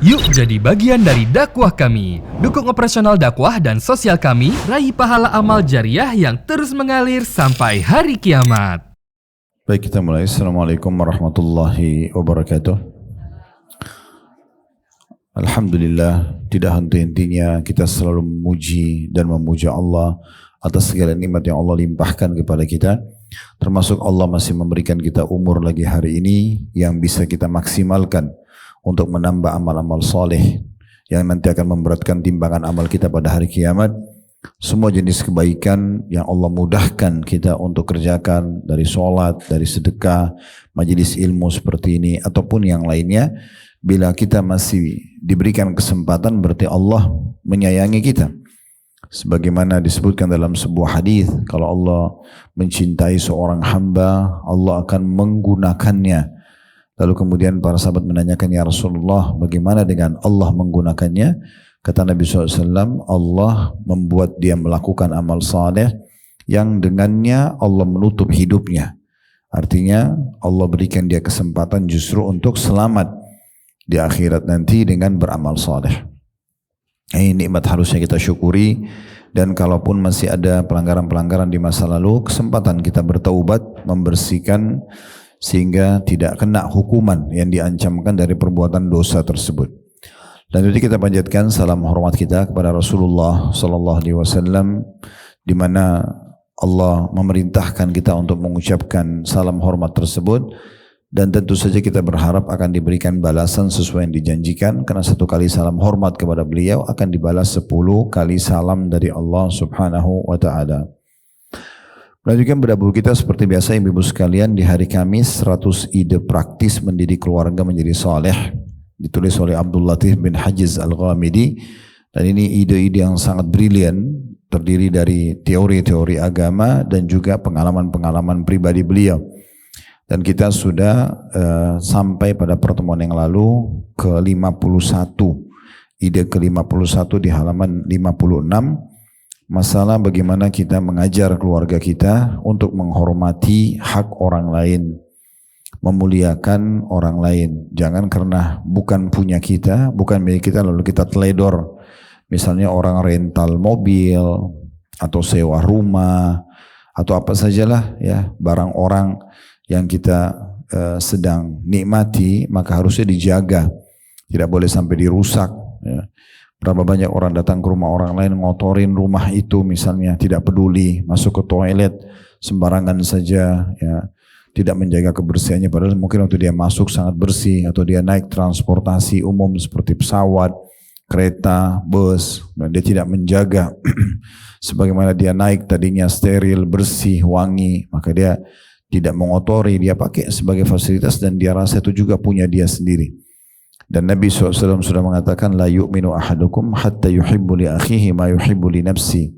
Yuk jadi bagian dari dakwah kami. Dukung operasional dakwah dan sosial kami, raih pahala amal jariah yang terus mengalir sampai hari kiamat. Baik, kita mulai. Assalamualaikum warahmatullahi wabarakatuh. Alhamdulillah, tidak henti-hentinya kita selalu memuji dan memuja Allah atas segala nikmat yang Allah limpahkan kepada kita. Termasuk Allah masih memberikan kita umur lagi hari ini yang bisa kita maksimalkan untuk menambah amal-amal soleh yang nanti akan memberatkan timbangan amal kita pada hari kiamat. Semua jenis kebaikan yang Allah mudahkan kita untuk kerjakan, dari sholat, dari sedekah, majelis ilmu seperti ini ataupun yang lainnya, bila kita masih diberikan kesempatan berarti Allah menyayangi kita. Sebagaimana disebutkan dalam sebuah hadis, kalau Allah mencintai seorang hamba, Allah akan menggunakannya. Lalu kemudian para sahabat menanyakan, ya Rasulullah, bagaimana dengan Allah menggunakannya? Kata Nabi SAW, Allah membuat dia melakukan amal saleh yang dengannya Allah menutup hidupnya. Artinya Allah berikan dia kesempatan justru untuk selamat di akhirat nanti dengan beramal saleh. Ini nikmat harusnya kita syukuri, dan kalaupun masih ada pelanggaran-pelanggaran di masa lalu, kesempatan kita bertaubat, membersihkan sehingga tidak kena hukuman yang diancamkan dari perbuatan dosa tersebut. Dan jadi kita panjatkan salam hormat kita kepada Rasulullah sallallahu alaihi wasallam, di mana Allah memerintahkan kita untuk mengucapkan salam hormat tersebut, dan tentu saja kita berharap akan diberikan balasan sesuai yang dijanjikan, karena satu kali salam hormat kepada beliau akan dibalas 10 kali salam dari Allah subhanahu wa ta'ala. Melanjutkan berdabur kita seperti biasa ibu-ibu sekalian di hari Kamis 100 ide praktis mendidik keluarga menjadi saleh, ditulis oleh Abdul Latif bin Hajiz Al-Ghamidi, dan ini ide-ide yang sangat brilian, terdiri dari teori-teori agama dan juga pengalaman-pengalaman pribadi beliau. Dan kita sudah sampai pada pertemuan yang lalu ke 51, ide ke 51 di halaman 56. Masalah bagaimana kita mengajar keluarga kita untuk menghormati hak orang lain, memuliakan orang lain. Jangan karena bukan punya kita, bukan milik kita lalu kita teledor. Misalnya orang rental mobil atau sewa rumah atau apa sajalah ya, barang orang yang kita sedang nikmati, maka harusnya dijaga. Tidak boleh sampai dirusak ya. Berapa banyak orang datang ke rumah orang lain ngotorin rumah itu misalnya, tidak peduli, masuk ke toilet sembarangan saja ya, tidak menjaga kebersihannya, padahal mungkin waktu dia masuk sangat bersih, atau dia naik transportasi umum seperti pesawat, kereta, bus, dan dia tidak menjaga sebagaimana dia naik tadinya steril, bersih, wangi, maka dia tidak mengotori, dia pakai sebagai fasilitas dan dia rasa itu juga punya dia sendiri. Dan Nabi SAW sudah mengatakan, la yu'minu ahadukum hatta yuhibbu li akhihi ma yuhibbu li nafsi.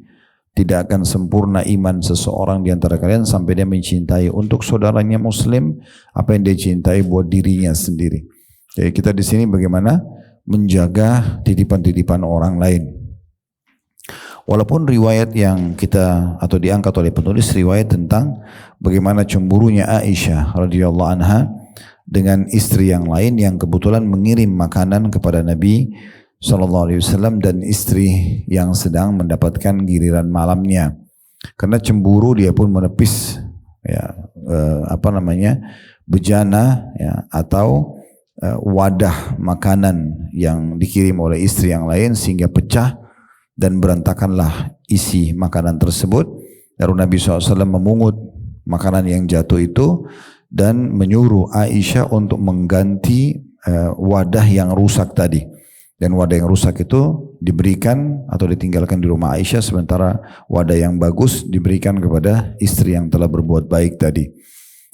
Tidak akan sempurna iman seseorang di antara kalian sampai dia mencintai untuk saudaranya muslim apa yang dia cintai buat dirinya sendiri. Jadi kita di sini bagaimana menjaga titipan-titipan orang lain. Walaupun riwayat yang kita atau diangkat oleh penulis riwayat tentang bagaimana cemburunya Aisyah radhiyallahu anha dengan istri yang lain yang kebetulan mengirim makanan kepada Nabi SAW dan istri yang sedang mendapatkan giliran malamnya. Karena cemburu dia pun menepis ya, bejana ya, atau wadah makanan yang dikirim oleh istri yang lain sehingga pecah dan berantakanlah isi makanan tersebut. Lalu Nabi SAW memungut makanan yang jatuh itu dan menyuruh Aisyah untuk mengganti wadah yang rusak tadi. Dan wadah yang rusak itu diberikan atau ditinggalkan di rumah Aisyah, sementara wadah yang bagus diberikan kepada istri yang telah berbuat baik tadi.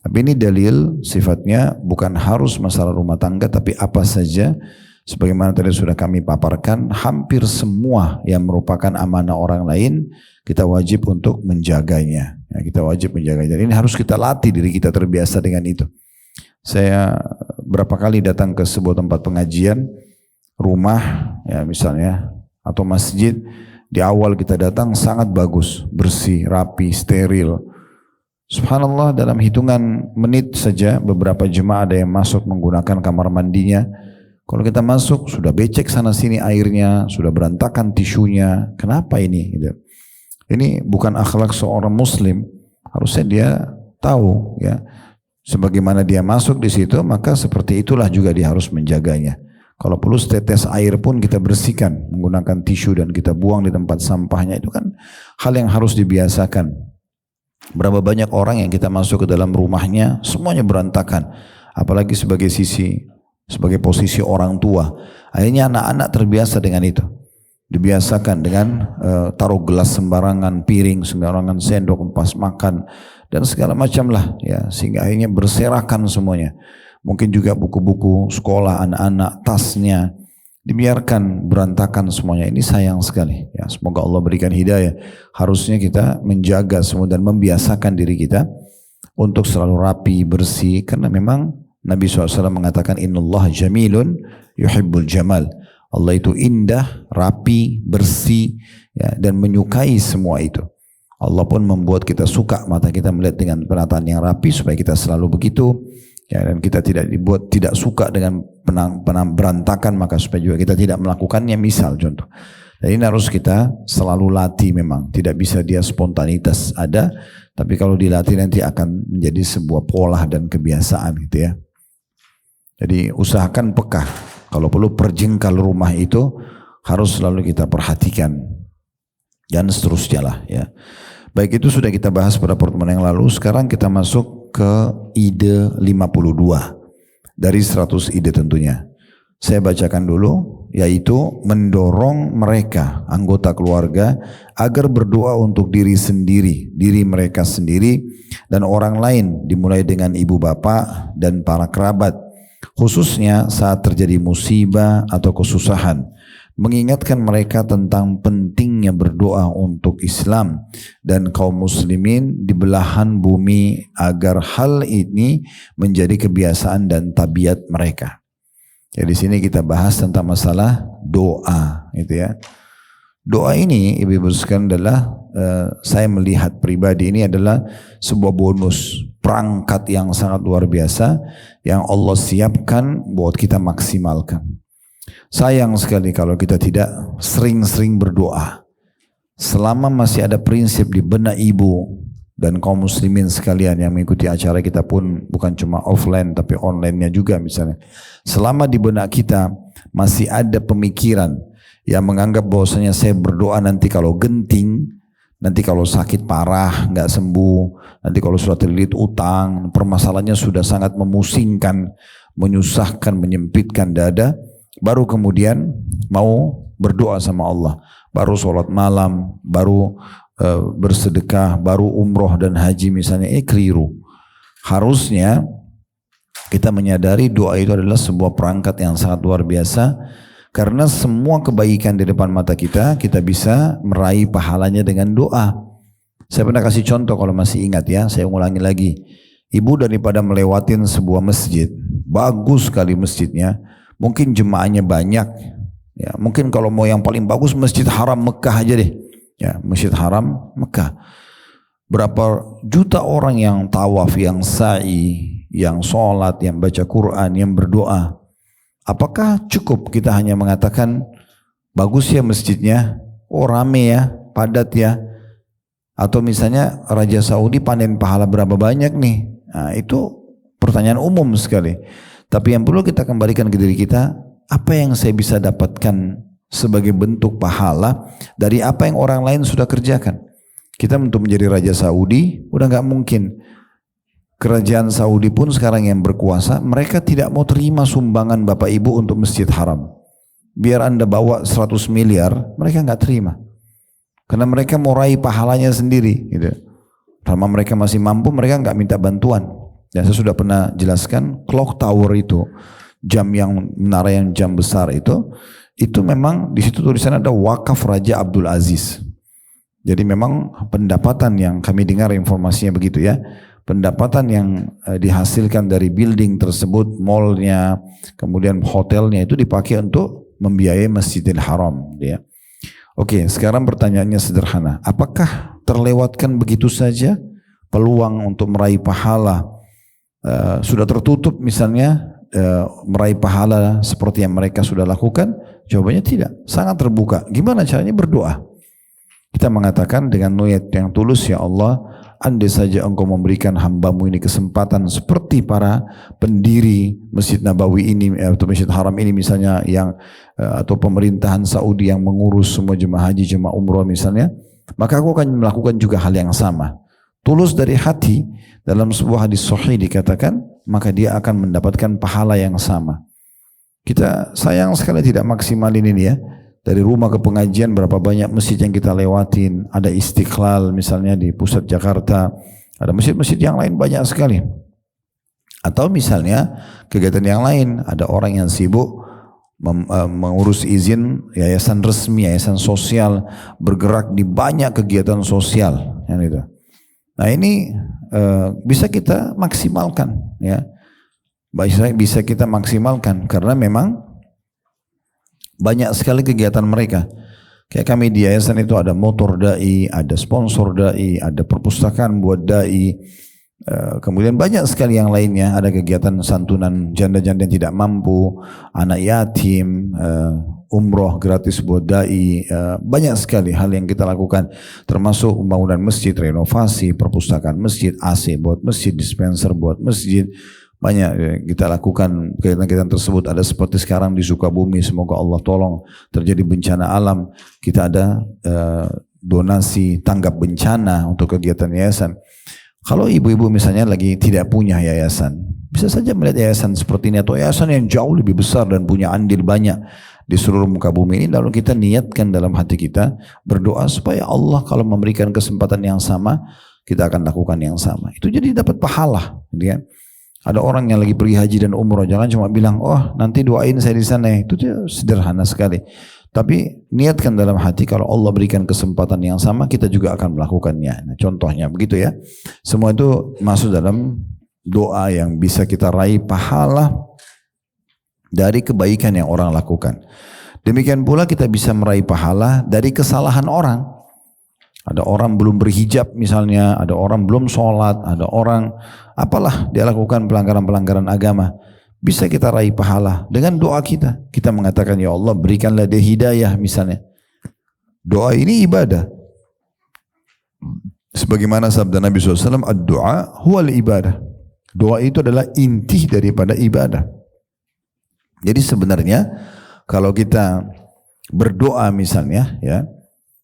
Tapi ini dalil sifatnya bukan harus masalah rumah tangga, tapi apa saja. Sebagaimana tadi sudah kami paparkan, hampir semua yang merupakan amanah orang lain kita wajib untuk menjaganya. Ya, kita wajib menjaganya. Ini harus kita latih diri kita terbiasa dengan itu. Saya berapa kali datang ke sebuah tempat pengajian, rumah ya misalnya, atau masjid, di awal kita datang sangat bagus, bersih, rapi, steril. Subhanallah, dalam hitungan menit saja beberapa jemaah ada yang masuk menggunakan kamar mandinya, Kalau kita masuk sudah becek sana sini airnya, sudah berantakan tisunya. Kenapa ini? Gitu. Ini bukan akhlak seorang muslim. Harusnya dia tahu ya. Sebagaimana dia masuk di situ, maka seperti itulah juga dia harus menjaganya. Kalau perlu setetes air pun kita bersihkan menggunakan tisu dan kita buang di tempat sampahnya, itu kan hal yang harus dibiasakan. Berapa banyak orang yang kita masuk ke dalam rumahnya semuanya berantakan, apalagi sebagai posisi orang tua. Akhirnya anak-anak terbiasa dengan itu, dibiasakan dengan taruh gelas sembarangan, piring sembarangan, sendok pas makan dan segala macam lah ya, sehingga akhirnya berserakan semuanya. Mungkin juga buku-buku sekolah anak-anak, tasnya dibiarkan berantakan semuanya. Ini sayang sekali ya. Semoga Allah berikan hidayah. Harusnya kita menjaga semua dan membiasakan diri kita untuk selalu rapi, bersih, karena memang Nabi SAW mengatakan innallaha jamilun yuhibbul jamal. Allah itu indah, rapi, bersih ya, dan menyukai semua itu. Allah pun membuat kita suka, mata kita melihat dengan penataan yang rapi supaya kita selalu begitu ya, dan kita tidak suka dengan berantakan, maka supaya juga kita tidak melakukannya. Misal contoh, dan ini harus kita selalu latih. Memang tidak bisa dia spontanitas ada, tapi kalau dilatih nanti akan menjadi sebuah pola dan kebiasaan gitu ya. Jadi usahakan peka. Kalau perlu perjengkal rumah itu harus selalu kita perhatikan dan seterusnya lah ya. Baik, itu sudah kita bahas pada pertemuan yang lalu. Sekarang kita masuk ke ide 52 dari 100 ide tentunya. Saya bacakan dulu, yaitu mendorong mereka anggota keluarga agar berdoa untuk diri sendiri, diri mereka sendiri dan orang lain, dimulai dengan ibu bapak dan para kerabat, khususnya saat terjadi musibah atau kesusahan. Mengingatkan mereka tentang pentingnya berdoa untuk Islam dan kaum muslimin di belahan bumi agar hal ini menjadi kebiasaan dan tabiat mereka. Jadi di sini kita bahas tentang masalah doa, gitu ya. Doa ini, ibu-ibu sekalian, adalah saya melihat pribadi ini adalah sebuah bonus, perangkat yang sangat luar biasa yang Allah siapkan buat kita maksimalkan. Sayang sekali kalau kita tidak sering-sering berdoa. Selama masih ada prinsip di benak ibu dan kaum muslimin sekalian yang mengikuti acara kita pun bukan cuma offline tapi online-nya juga misalnya. Selama di benak kita masih ada pemikiran yang menganggap bahwasanya saya berdoa nanti kalau genting, nanti kalau sakit parah nggak sembuh, nanti kalau sudah terlilit utang, permasalahannya sudah sangat memusingkan, menyusahkan, menyempitkan dada, baru kemudian mau berdoa sama Allah, baru sholat malam, baru bersedekah, baru umroh dan haji misalnya, keliru. Harusnya kita menyadari doa itu adalah sebuah perangkat yang sangat luar biasa, karena semua kebaikan di depan mata kita, kita bisa meraih pahalanya dengan doa. Saya pernah kasih contoh kalau masih ingat ya, saya ulangi lagi. Ibu daripada melewatin sebuah masjid, bagus sekali masjidnya, mungkin jemaahnya banyak, ya mungkin kalau mau yang paling bagus Masjid Haram Mekah aja deh, ya Masjid Haram Mekah. Berapa juta orang yang tawaf, yang sa'i, yang sholat, yang baca Quran, yang berdoa. Apakah cukup kita hanya mengatakan bagus ya masjidnya, oh rame ya, padat ya, atau misalnya Raja Saudi panen pahala berapa banyak nih? Nah, itu pertanyaan umum sekali. Tapi yang perlu kita kembalikan ke diri kita, apa yang saya bisa dapatkan sebagai bentuk pahala dari apa yang orang lain sudah kerjakan. Kita untuk menjadi Raja Saudi, udah nggak mungkin. Kerajaan Saudi pun sekarang yang berkuasa, mereka tidak mau terima sumbangan Bapak Ibu untuk Masjid Haram. Biar Anda bawa 100 miliar, mereka nggak terima. Karena mereka mau raih pahalanya sendiri. Gitu. Selama mereka masih mampu, mereka nggak minta bantuan. Dan saya sudah pernah jelaskan, clock tower itu, menara yang jam besar itu memang di situ tulisannya ada wakaf Raja Abdul Aziz. Jadi memang pendapatan yang kami dengar informasinya begitu ya, pendapatan yang dihasilkan dari building tersebut, mallnya, kemudian hotelnya itu dipakai untuk membiayai Masjidil Haram. Ya. Oke, sekarang pertanyaannya sederhana, apakah terlewatkan begitu saja peluang untuk meraih pahala? Sudah tertutup misalnya meraih pahala seperti yang mereka sudah lakukan? Jawabannya tidak, sangat terbuka. Gimana caranya? Berdoa. Kita mengatakan dengan niat yang tulus, ya Allah, andai saja engkau memberikan hambamu ini kesempatan seperti para pendiri Masjid Nabawi ini atau Masjid Haram ini misalnya, yang atau pemerintahan Saudi yang mengurus semua jemaah haji, jemaah umroh misalnya, maka aku akan melakukan juga hal yang sama. Tulus dari hati. Dalam sebuah hadis sahih dikatakan, maka dia akan mendapatkan pahala yang sama. Kita sayang sekali tidak maksimalin ini ya. Dari rumah ke pengajian berapa banyak masjid yang kita lewatin. Ada Istiqlal misalnya di pusat Jakarta. Ada masjid-masjid yang lain banyak sekali. Atau misalnya kegiatan yang lain. Ada orang yang sibuk mengurus izin yayasan resmi, yayasan sosial. Bergerak di banyak kegiatan sosial. Yang itu. Nah ini bisa kita maksimalkan ya. Bisa kita maksimalkan karena memang banyak sekali kegiatan mereka. Kayak kami di yayasan itu ada motor dai, ada sponsor dai, ada perpustakaan buat dai, kemudian banyak sekali yang lainnya. Ada kegiatan santunan janda-janda yang tidak mampu, anak yatim, umroh gratis buat dai, banyak sekali hal yang kita lakukan, termasuk pembangunan masjid, renovasi, perpustakaan masjid, AC buat masjid, dispenser buat masjid. Banyak kita lakukan kegiatan-kegiatan tersebut. Ada seperti sekarang di Sukabumi, semoga Allah tolong terjadi bencana alam. Kita ada donasi tanggap bencana untuk kegiatan yayasan. Kalau ibu-ibu misalnya lagi tidak punya yayasan, bisa saja melihat yayasan seperti ini atau yayasan yang jauh lebih besar dan punya andil banyak di seluruh muka bumi ini. Lalu kita niatkan dalam hati kita berdoa supaya Allah kalau memberikan kesempatan yang sama, kita akan lakukan yang sama. Itu jadi dapat pahala, gitu kan? Ada orang yang lagi pergi haji dan umroh, jangan cuma bilang, oh nanti doain saya di sana. Itu sederhana sekali. Tapi niatkan dalam hati kalau Allah berikan kesempatan yang sama, kita juga akan melakukannya. Nah, contohnya begitu ya. Semua itu masuk dalam doa yang bisa kita raih pahala dari kebaikan yang orang lakukan. Demikian pula kita bisa meraih pahala dari kesalahan orang. Ada orang belum berhijab misalnya, ada orang belum sholat, ada orang apalah dia lakukan pelanggaran-pelanggaran agama. Bisa kita raih pahala dengan doa kita. Kita mengatakan, ya Allah berikanlah dia hidayah misalnya. Doa ini ibadah. Sebagaimana sabda Nabi SAW, ad-du'a huwal ibadah. Doa itu adalah inti daripada ibadah. Jadi sebenarnya kalau kita berdoa misalnya, ya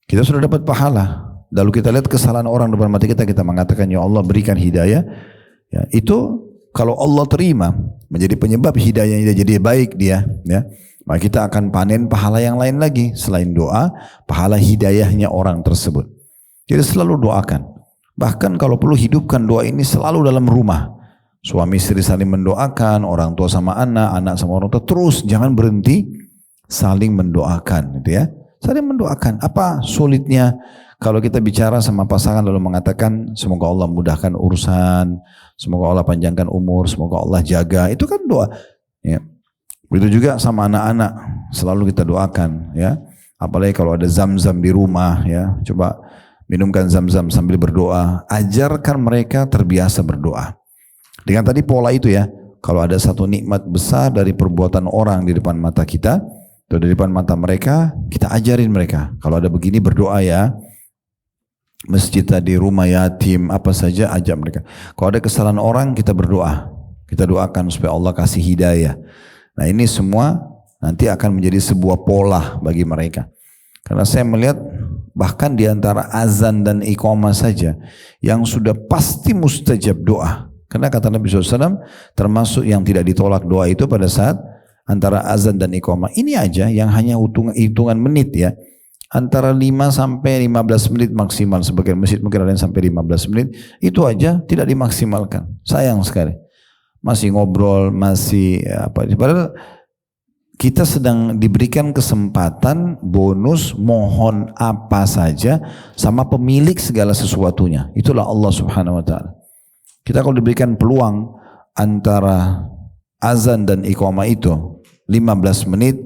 kita sudah dapat pahala. Lalu kita lihat kesalahan orang depan mata kita, kita mengatakan, ya Allah berikan hidayah. Ya, itu kalau Allah terima menjadi penyebab hidayahnya jadi baik dia, ya, maka kita akan panen pahala yang lain lagi selain doa, pahala hidayahnya orang tersebut. Jadi selalu doakan. Bahkan kalau perlu hidupkan doa ini selalu dalam rumah. Suami istri saling mendoakan, orang tua sama anak, anak sama orang tua, terus jangan berhenti saling mendoakan, gitu ya. Saling mendoakan. Apa sulitnya kalau kita bicara sama pasangan lalu mengatakan semoga Allah mudahkan urusan, semoga Allah panjangkan umur, semoga Allah jaga. Itu kan doa. Ya. Begitu juga sama anak-anak, selalu kita doakan. Ya. Apalagi kalau ada zam-zam di rumah, ya, coba minumkan zam-zam sambil berdoa. Ajarkan mereka terbiasa berdoa. Dengan tadi pola itu ya, kalau ada satu nikmat besar dari perbuatan orang di depan mata kita, atau di depan mata mereka, kita ajarin mereka. Kalau ada begini berdoa ya. Masjid tadi, rumah yatim, apa saja ajak mereka. Kalau ada kesalahan orang, kita berdoa. Kita doakan supaya Allah kasih hidayah. Nah ini semua nanti akan menjadi sebuah pola bagi mereka. Karena saya melihat bahkan di antara azan dan iqamah saja yang sudah pasti mustajab doa. Karena kata Nabi SAW, termasuk yang tidak ditolak doa itu pada saat antara azan dan iqamah. Ini aja yang hanya hitungan menit ya. Antara 5 sampai 15 menit maksimal. Sebagian masjid mungkin ada yang sampai 15 menit. Itu aja tidak dimaksimalkan. Sayang sekali. Masih ngobrol, masih apa. Padahal kita sedang diberikan kesempatan bonus mohon apa saja sama pemilik segala sesuatunya. Itulah Allah Subhanahu wa taala. Kita kalau diberikan peluang antara azan dan iqamah itu 15 menit,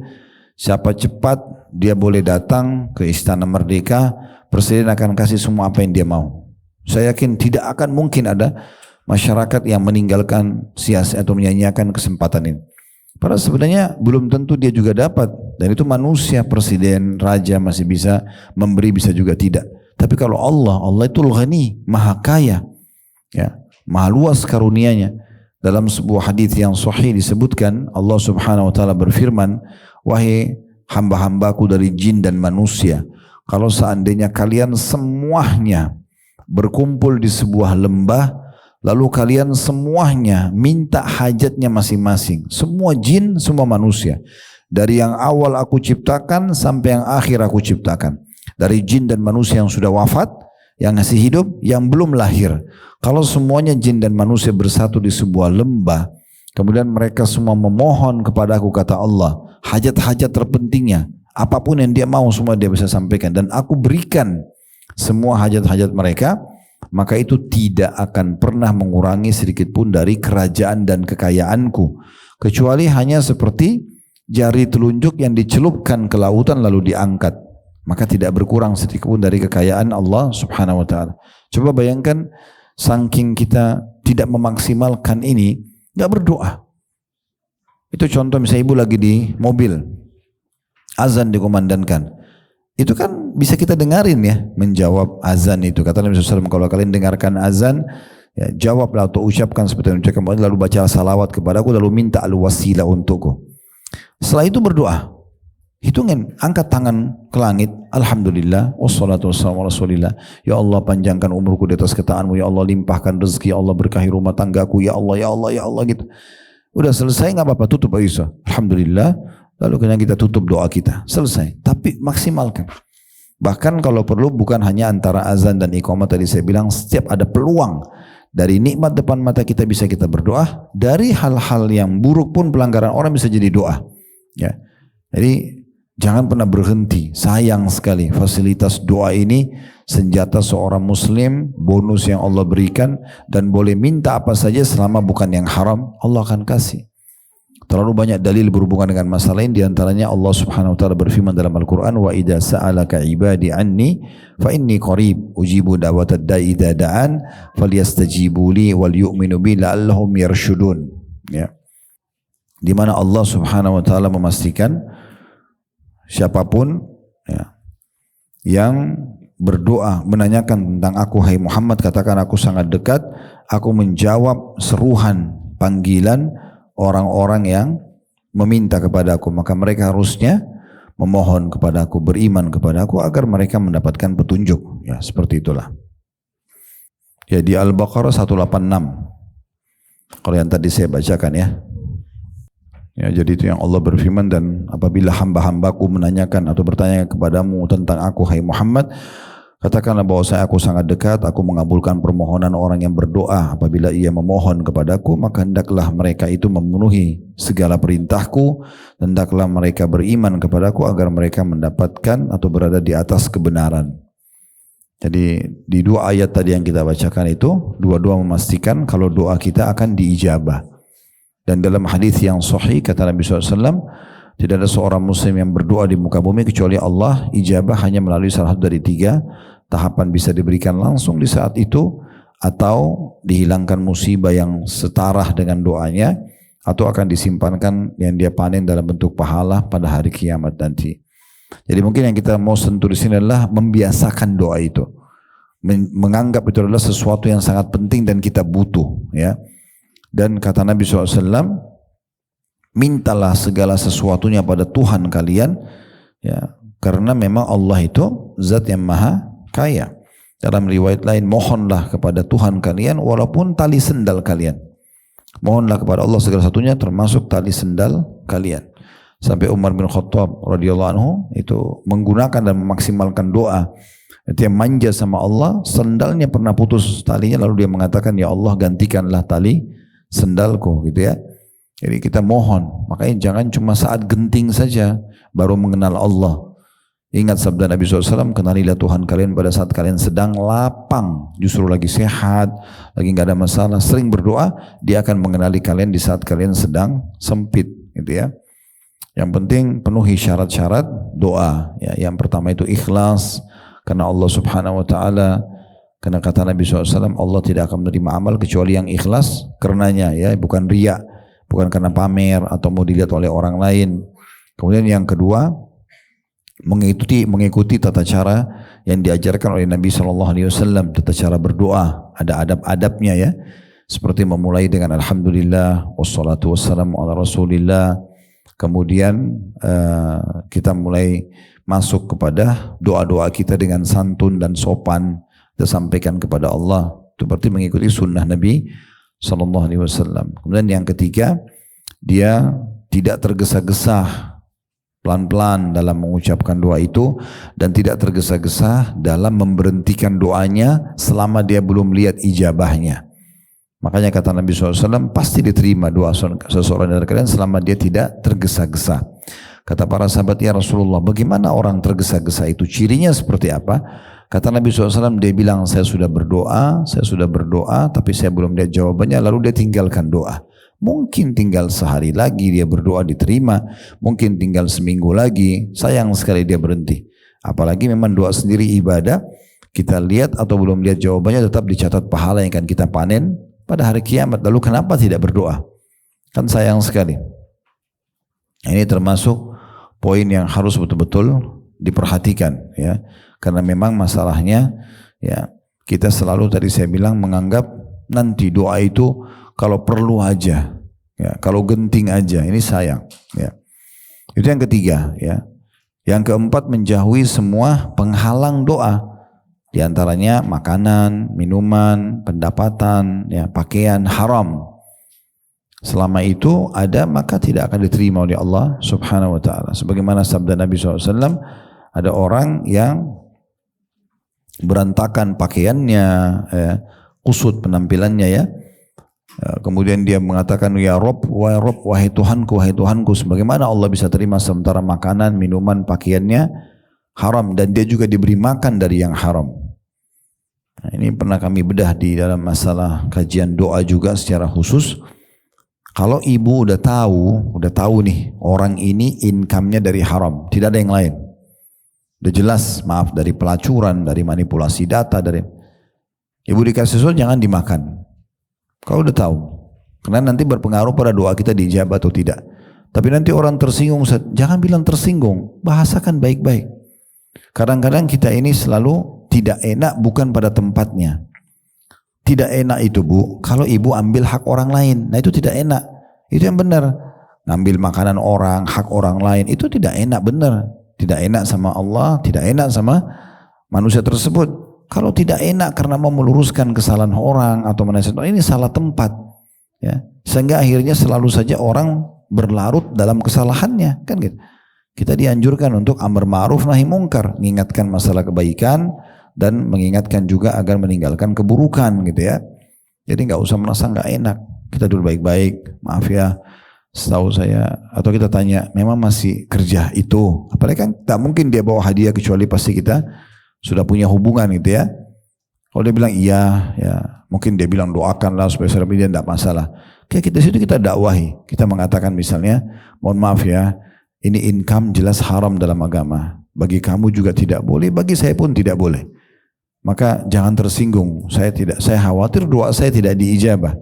siapa cepat dia boleh datang ke Istana Merdeka, Presiden akan kasih semua apa yang dia mau. Saya yakin tidak akan mungkin ada masyarakat yang meninggalkan sia-sia atau menyanyiakan kesempatan ini. Padahal sebenarnya belum tentu dia juga dapat. Dan itu manusia, presiden, raja masih bisa memberi, bisa juga tidak. Tapi kalau Allah itu Al-Ghani, maha kaya, ya, maha luas karunianya. Dalam sebuah hadis yang sahih disebutkan, Allah Subhanahu wa taala berfirman, wahai hamba-hambaku dari jin dan manusia, kalau seandainya kalian semuanya berkumpul di sebuah lembah, lalu kalian semuanya minta hajatnya masing-masing, semua jin, semua manusia, dari yang awal aku ciptakan sampai yang akhir aku ciptakan, dari jin dan manusia yang sudah wafat, yang masih hidup, yang belum lahir. Kalau semuanya jin dan manusia bersatu di sebuah lembah, kemudian mereka semua memohon kepada aku, kata Allah, hajat-hajat terpentingnya, apapun yang dia mau semua dia bisa sampaikan, dan aku berikan semua hajat-hajat mereka, maka itu tidak akan pernah mengurangi sedikit pun dari kerajaan dan kekayaanku, kecuali hanya seperti jari telunjuk yang dicelupkan ke lautan lalu diangkat, maka tidak berkurang sedikit pun dari kekayaan Allah Subhanahu wa taala. Coba bayangkan, saking kita tidak memaksimalkan ini, nggak berdoa. Itu contoh misalnya ibu lagi di mobil, azan dikumandangkan, itu kan bisa kita dengarin ya, menjawab azan itu. Kata Nabi SAW, kalau kalian dengarkan azan, ya, jawablah atau ucapkan seperti yang ucapkan, lalu baca salawat kepadaku, lalu minta al-wasilah untukku. Setelah itu berdoa, hitungin, angkat tangan ke langit, alhamdulillah, wassalatu wassalamu ala rasulillah, ya Allah panjangkan umurku di atas ketaatan-Mu, ya Allah limpahkan rezeki, ya Allah berkahi rumah tanggaku, ya Allah, ya Allah, ya Allah, gitu. Udah selesai nggak apa-apa, tutup Aisyah, alhamdulillah, lalu kemudian kita tutup doa kita, selesai. Tapi maksimalkan. Bahkan kalau perlu bukan hanya antara azan dan iqamah tadi saya bilang, setiap ada peluang dari nikmat depan mata kita bisa kita berdoa, dari hal-hal yang buruk pun pelanggaran orang bisa jadi doa. Ya, jadi jangan pernah berhenti. Sayang sekali fasilitas doa ini, senjata seorang muslim, bonus yang Allah berikan, dan boleh minta apa saja selama bukan yang haram, Allah akan kasih. Terlalu banyak dalil berhubungan dengan masalah ini, diantaranya Allah Subhanahu wa taala berfirman dalam Al-Quran, wa idza sa'alaka ibadi anni fa inni qarib ujibu da'watad da'i idza da'an falyastajibu li wal yu'minu bi la'allahum yarshudun. Ya, di mana Allah Subhanahu wa taala memastikan siapapun ya, yang berdoa menanyakan tentang aku, hai Muhammad, katakan aku sangat dekat, aku menjawab seruhan panggilan orang-orang yang meminta kepada aku, maka mereka harusnya memohon kepada aku, beriman kepada aku agar mereka mendapatkan petunjuk. Ya, seperti itulah. Ya, di Al-Baqarah 186 kalau yang tadi saya bacakan ya. Ya, jadi itu yang Allah berfirman, dan apabila hamba-hambaku menanyakan atau bertanya kepadamu tentang aku, hai Muhammad, katakanlah bahwa aku sangat dekat, aku mengabulkan permohonan orang yang berdoa. Apabila ia memohon kepadaku, maka hendaklah mereka itu memenuhi segala perintahku, hendaklah mereka beriman kepadaku agar mereka mendapatkan atau berada di atas kebenaran. Jadi di dua ayat tadi yang kita bacakan itu, dua-dua memastikan kalau doa kita akan diijabah. Dan dalam hadis yang sahih kata Nabi SAW, tidak ada seorang muslim yang berdoa di muka bumi kecuali Allah ijabah hanya melalui salah satu dari 3 tahapan, bisa diberikan langsung di saat itu, atau dihilangkan musibah yang setara dengan doanya, atau akan disimpankan yang dia panen dalam bentuk pahala pada hari kiamat nanti. Jadi mungkin yang kita mau sentuh di sini adalah membiasakan doa itu, menganggap itu adalah sesuatu yang sangat penting dan kita butuh, ya. Dan kata Nabi SAW, mintalah segala sesuatunya pada Tuhan kalian, ya, karena memang Allah itu zat yang maha kaya. Dalam riwayat lain, mohonlah kepada Tuhan kalian walaupun tali sendal kalian. Mohonlah kepada Allah segala satunya termasuk tali sendal kalian. Sampai Umar bin Khattab radhiyallahu anhu itu menggunakan dan memaksimalkan doa. Dia manja sama Allah, sendalnya pernah putus talinya, lalu dia mengatakan, ya Allah gantikanlah tali sendalku, gitu ya. Jadi kita mohon, makanya jangan cuma saat genting saja baru mengenal Allah. Ingat sabda Nabi SAW, kenalilah Tuhan kalian pada saat kalian sedang lapang, justru lagi sehat, lagi nggak ada masalah, sering berdoa, dia akan mengenali kalian di saat kalian sedang sempit, gitu ya. Yang penting penuhi syarat-syarat doa. Ya, yang pertama itu ikhlas, karena Allah Subhanahu Wa Taala. Karena kata Nabi SAW, Allah tidak akan menerima amal kecuali yang ikhlas karenanya, ya, bukan riya, bukan karena pamer atau mau dilihat oleh orang lain. Kemudian yang kedua, mengikuti tata cara yang diajarkan oleh Nabi SAW, tata cara berdoa, ada adab-adabnya ya, seperti memulai dengan Alhamdulillah, wassalatu wassalamu ala Rasulillah. Kemudian kita mulai masuk kepada doa-doa kita dengan santun dan sopan, kita sampaikan kepada Allah. Itu berarti mengikuti sunnah Nabi SAW. Kemudian yang ketiga, dia tidak tergesa-gesa, pelan-pelan dalam mengucapkan doa itu, dan tidak tergesa-gesa dalam memberhentikan doanya selama dia belum lihat ijabahnya. Makanya kata Nabi SAW, pasti diterima doa seseorang dari kalian selama dia tidak tergesa-gesa. Kata para sahabat, ya Rasulullah, bagaimana orang tergesa-gesa itu? Cirinya seperti apa? Kata Nabi SAW, dia bilang, saya sudah berdoa, tapi saya belum lihat jawabannya, lalu dia tinggalkan doa. Mungkin tinggal sehari lagi dia berdoa diterima, mungkin tinggal seminggu lagi, sayang sekali dia berhenti. Apalagi memang doa sendiri ibadah, kita lihat atau belum lihat jawabannya tetap dicatat pahala yang akan kita panen pada hari kiamat. Lalu kenapa tidak berdoa? Kan sayang sekali. Ini termasuk poin yang harus betul-betul diperhatikan ya, karena memang masalahnya ya, kita selalu tadi saya bilang menganggap nanti doa itu kalau perlu aja, ya, kalau genting aja, ini sayang. Ya. Itu yang ketiga. Ya. Yang keempat, menjauhi semua penghalang doa, di antaranya makanan, minuman, pendapatan, ya, pakaian haram. Selama itu ada, maka tidak akan diterima oleh Allah Subhanahu Wa Taala. Sebagaimana sabda Nabi SAW, ada orang yang berantakan pakaiannya, ya, kusut penampilannya ya. Kemudian dia mengatakan, ya Rob, wahai Tuhanku, sebagaimana Allah bisa terima sementara makanan, minuman, pakaiannya haram, dan dia juga diberi makan dari yang haram. Nah, ini pernah kami bedah di dalam masalah kajian doa juga secara khusus. Kalau ibu udah tahu nih, orang ini income-nya dari haram, tidak ada yang lain. Udah jelas, maaf, dari pelacuran, dari manipulasi data, dari ibu dikasih sesuatu jangan dimakan. Kau udah tahu, karena nanti berpengaruh pada doa kita diijabah atau tidak. Tapi nanti orang tersinggung, jangan bilang tersinggung, bahasakan baik-baik. Kadang-kadang kita ini selalu tidak enak bukan pada tempatnya. Tidak enak itu Bu, kalau ibu ambil hak orang lain, nah itu tidak enak. Itu yang benar. Ngambil makanan orang, hak orang lain, itu tidak enak, benar. Tidak enak sama Allah, tidak enak sama manusia tersebut. Kalau tidak enak karena mau meluruskan kesalahan orang atau menasihatkan, ini salah tempat, ya. Sehingga akhirnya selalu saja orang berlarut dalam kesalahannya, kan gitu. Kita dianjurkan untuk amar ma'ruf nahi mungkar, mengingatkan masalah kebaikan dan mengingatkan juga agar meninggalkan keburukan, gitu ya. Jadi nggak usah merasa nggak enak. Kita dulu baik-baik, maaf ya, setahu saya, atau kita tanya, memang masih kerja itu? Apalagi kan tak mungkin dia bawa hadiah kecuali pasti kita sudah punya hubungan gitu ya. Kalau dia bilang iya, ya mungkin dia bilang doakanlah supaya saudara dia tidak masalah. Kayak kita situ kita dakwahi, kita mengatakan misalnya, mohon maaf ya, ini income jelas haram dalam agama. Bagi kamu juga tidak boleh, bagi saya pun tidak boleh. Maka jangan tersinggung. Saya khawatir doa saya tidak diijabah.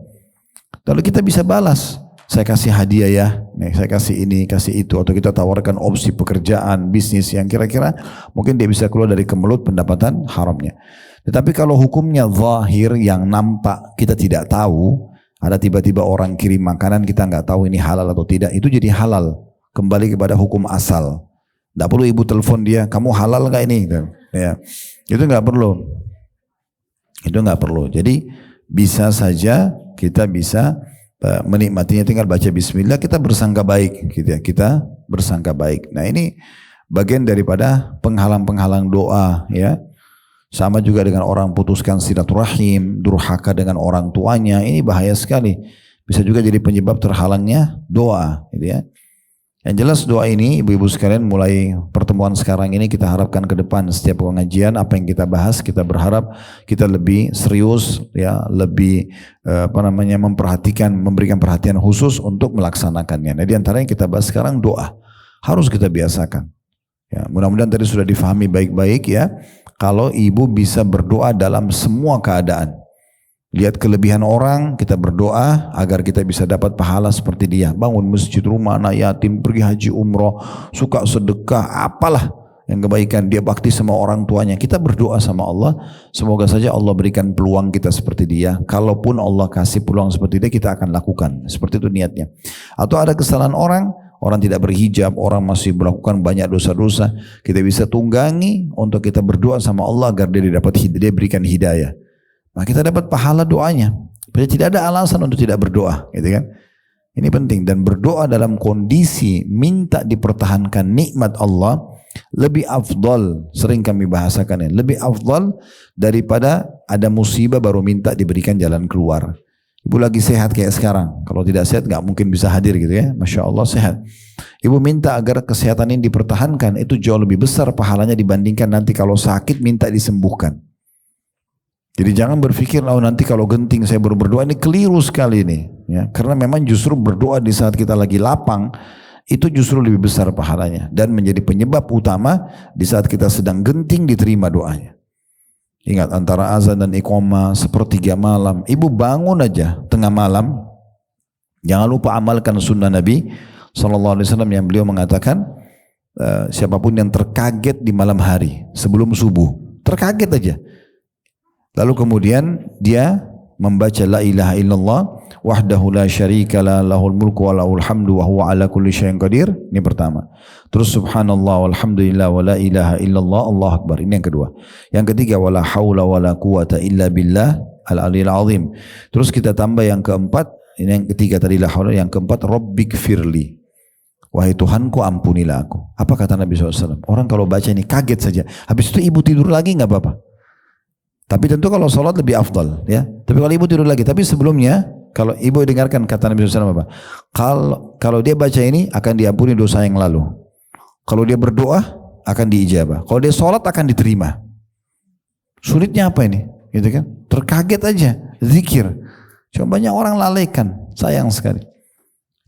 Lalu kita bisa balas. Saya kasih hadiah ya, nih, saya kasih ini, kasih itu, atau kita tawarkan opsi pekerjaan, bisnis yang kira-kira mungkin dia bisa keluar dari kemelut pendapatan haramnya. Tetapi kalau hukumnya zahir yang nampak kita tidak tahu, ada tiba-tiba orang kirim makanan kita nggak tahu ini halal atau tidak, itu jadi halal. Kembali kepada hukum asal. Nggak perlu ibu telepon dia, kamu halal nggak ini? Ya, itu nggak perlu. Itu nggak perlu. Jadi bisa saja kita bisa menikmatinya, tinggal baca bismillah, kita bersangka baik gitu ya, kita bersangka baik. Nah ini bagian daripada penghalang-penghalang doa ya. Sama juga dengan orang putuskan silaturahim, durhaka dengan orang tuanya, ini bahaya sekali. Bisa juga jadi penyebab terhalangnya doa gitu ya. Yang jelas doa ini ibu-ibu sekalian, mulai pertemuan sekarang ini kita harapkan ke depan setiap pengajian apa yang kita bahas, kita berharap kita lebih serius ya, lebih memperhatikan, memberikan perhatian khusus untuk melaksanakannya. Nah di antaranya kita bahas sekarang doa, harus kita biasakan. Ya, mudah-mudahan tadi sudah difahami baik-baik ya. Kalau ibu bisa berdoa dalam semua keadaan, Lihat kelebihan orang, kita berdoa agar kita bisa dapat pahala seperti dia. Bangun masjid, rumah anak yatim, pergi haji umroh, suka sedekah, apalah yang kebaikan. Dia bakti sama orang tuanya. Kita berdoa sama Allah, semoga saja Allah berikan peluang kita seperti dia. Kalaupun Allah kasih peluang seperti dia, kita akan lakukan. Seperti itu niatnya. Atau ada kesalahan orang tidak berhijab, orang masih melakukan banyak dosa-dosa, kita bisa tunggangi untuk kita berdoa sama Allah agar dia berikan hidayah. Nah, kita dapat pahala doanya. Berarti tidak ada alasan untuk tidak berdoa, gitu kan? Ini penting, dan berdoa dalam kondisi minta dipertahankan nikmat Allah lebih afdal, sering kami bahasakan ini, lebih afdal daripada ada musibah baru minta diberikan jalan keluar. Ibu lagi sehat kayak sekarang, kalau tidak sehat nggak mungkin bisa hadir gitu ya, Masya Allah sehat. Ibu minta agar kesehatan ini dipertahankan, itu jauh lebih besar pahalanya dibandingkan nanti kalau sakit minta disembuhkan. Jadi jangan berpikir, oh nanti kalau genting saya baru berdoa, ini keliru sekali ini. Ya, karena memang justru berdoa di saat kita lagi lapang, itu justru lebih besar pahalanya. Dan menjadi penyebab utama di saat kita sedang genting diterima doanya. Ingat, antara azan dan iqamah 1/3 malam, ibu bangun aja tengah malam, jangan lupa amalkan sunnah Nabi SAW yang beliau mengatakan, siapapun yang terkaget di malam hari sebelum subuh, terkaget aja. Lalu kemudian dia membaca la ilaha illallah wahdahu la syarika la lahul mulku wa lahul hamdu wa huwa ala kulli syai'in qadir. Ini pertama. Terus subhanallah walhamdulillah wa la ilaha illallah Allahu akbar. Ini yang kedua. Yang ketiga wala haula wala quwata illa billah al-aliyil azim. Terus kita tambah yang keempat, ini yang ketiga tadi la haula, yang keempat rabbikfirli. Wahai Tuhanku ampunilah aku. Apa kata Nabi SAW? Orang kalau baca ini kaget saja. Habis itu ibu tidur lagi nggak apa-apa. Tapi tentu kalau sholat lebih afdal, ya. Tapi kalau ibu tidur lagi, tapi sebelumnya kalau ibu dengarkan kata Nabi SAW apa? Kalau dia baca ini akan diampuni dosa yang lalu. Kalau dia berdoa akan diijabah. Kalau dia sholat akan diterima. Sulitnya apa ini? Gitu kan? Terkaget aja, zikir. Cuma banyak orang lalaikan, sayang sekali.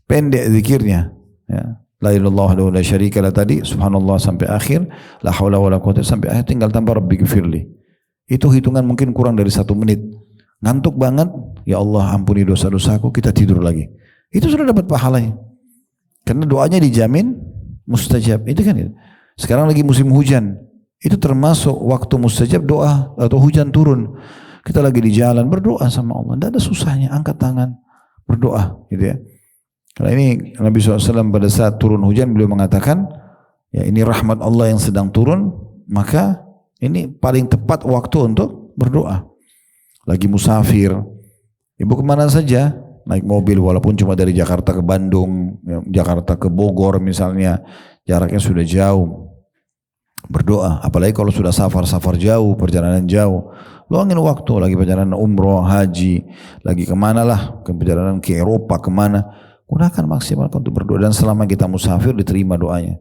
Pendek zikirnya. Ya. La ilallah wa la syarika la tadi, subhanallah sampai akhir, la haula wa la quwwata sampai akhir, tinggal tambah rabbikfirli. Itu hitungan mungkin kurang dari 1 menit. Ngantuk banget, ya Allah ampuni dosa-dosaku, kita tidur lagi. Itu sudah dapat pahalanya. Karena doanya dijamin mustajab. Itu kan itu. Sekarang lagi musim hujan. Itu termasuk waktu mustajab doa atau hujan turun. Kita lagi di jalan berdoa sama Allah. Tidak ada susahnya, angkat tangan berdoa, gitu ya. Karena ini Nabi SAW pada saat turun hujan beliau mengatakan, ya ini rahmat Allah yang sedang turun, maka ini paling tepat waktu untuk berdoa. Lagi musafir, ibu kemana saja, naik mobil walaupun cuma dari Jakarta ke Bandung, Jakarta ke Bogor misalnya, jaraknya sudah jauh. Berdoa, apalagi kalau sudah safar jauh, perjalanan jauh, luangin waktu, lagi perjalanan umroh, haji, lagi kemana lah, ke perjalanan ke Eropa, kemana, gunakan maksimal untuk berdoa. Dan selama kita musafir diterima doanya.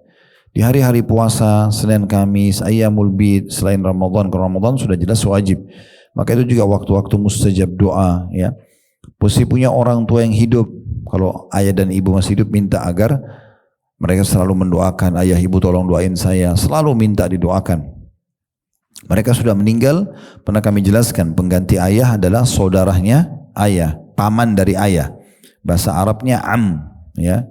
Di hari-hari puasa, Senin, Kamis, Ayyamul Bid, selain Ramadan, ke Ramadan sudah jelas wajib. Maka itu juga waktu-waktu mustajab doa, ya. Posisi punya orang tua yang hidup, kalau ayah dan ibu masih hidup, minta agar mereka selalu mendoakan, ayah ibu tolong doain saya, selalu minta didoakan. Mereka sudah meninggal, pernah kami jelaskan, pengganti ayah adalah saudaranya ayah, paman dari ayah. Bahasa Arabnya am, ya.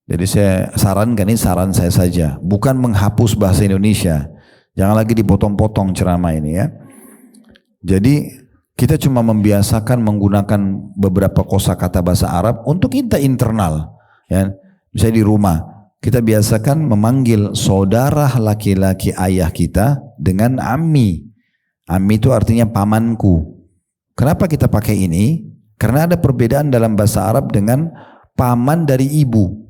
Jadi saya sarankan, ini saran saya saja, bukan menghapus bahasa Indonesia. Jangan lagi dipotong-potong ceramah ini ya. Jadi kita cuma membiasakan menggunakan beberapa kosakata bahasa Arab untuk kita internal. Ya. Misalnya di rumah, kita biasakan memanggil saudara laki-laki ayah kita dengan ammi. Ammi itu artinya pamanku. Kenapa kita pakai ini? Karena ada perbedaan dalam bahasa Arab dengan paman dari ibu.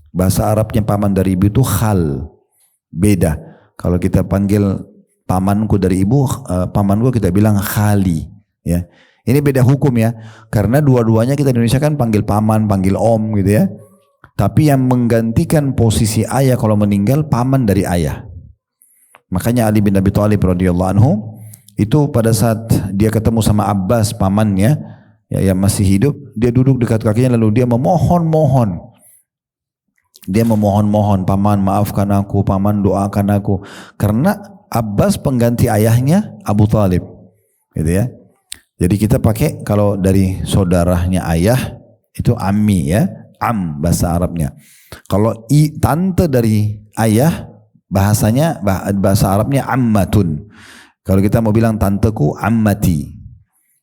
Bahasa Arabnya paman dari ibu itu khal, beda. Kalau kita panggil pamanku dari ibu, pamanku kita bilang khali, ya. Ini beda hukum ya, karena dua-duanya kita di Indonesia kan panggil paman, panggil om gitu ya. Tapi yang menggantikan posisi ayah kalau meninggal paman dari ayah. Makanya Ali bin Abi Thalib radhiyallahu anhu itu pada saat dia ketemu sama Abbas pamannya, ya, yang masih hidup, dia duduk dekat kakinya lalu dia memohon-mohon. Dia memohon-mohon, paman maafkan aku, paman doakan aku. Karena Abbas pengganti ayahnya Abu Thalib, gitu ya. Jadi kita pakai kalau dari saudaranya ayah itu ammi ya, am bahasa Arabnya. Kalau tante dari ayah bahasanya bahasa Arabnya ammatun. Kalau kita mau bilang tanteku ammati.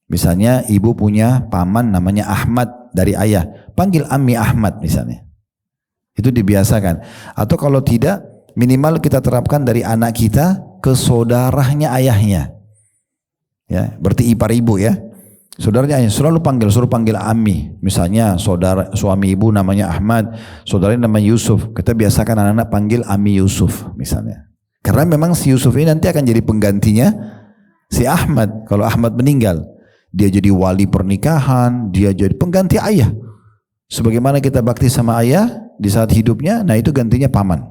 Misalnya ibu punya paman namanya Ahmad dari ayah, panggil ammi Ahmad misalnya. Itu dibiasakan. Atau kalau tidak, minimal kita terapkan dari anak kita ke saudaranya ayahnya. Ya, berarti ipar ibu ya. Saudaranya ayah suruh panggil ammi. Misalnya saudara suami ibu namanya Ahmad, saudaranya namanya Yusuf. Kita biasakan anak-anak panggil ammi Yusuf misalnya. Karena memang si Yusuf ini nanti akan jadi penggantinya si Ahmad. Kalau Ahmad meninggal, dia jadi wali pernikahan, dia jadi pengganti ayah. Sebagaimana kita bakti sama ayah di saat hidupnya, nah itu gantinya paman.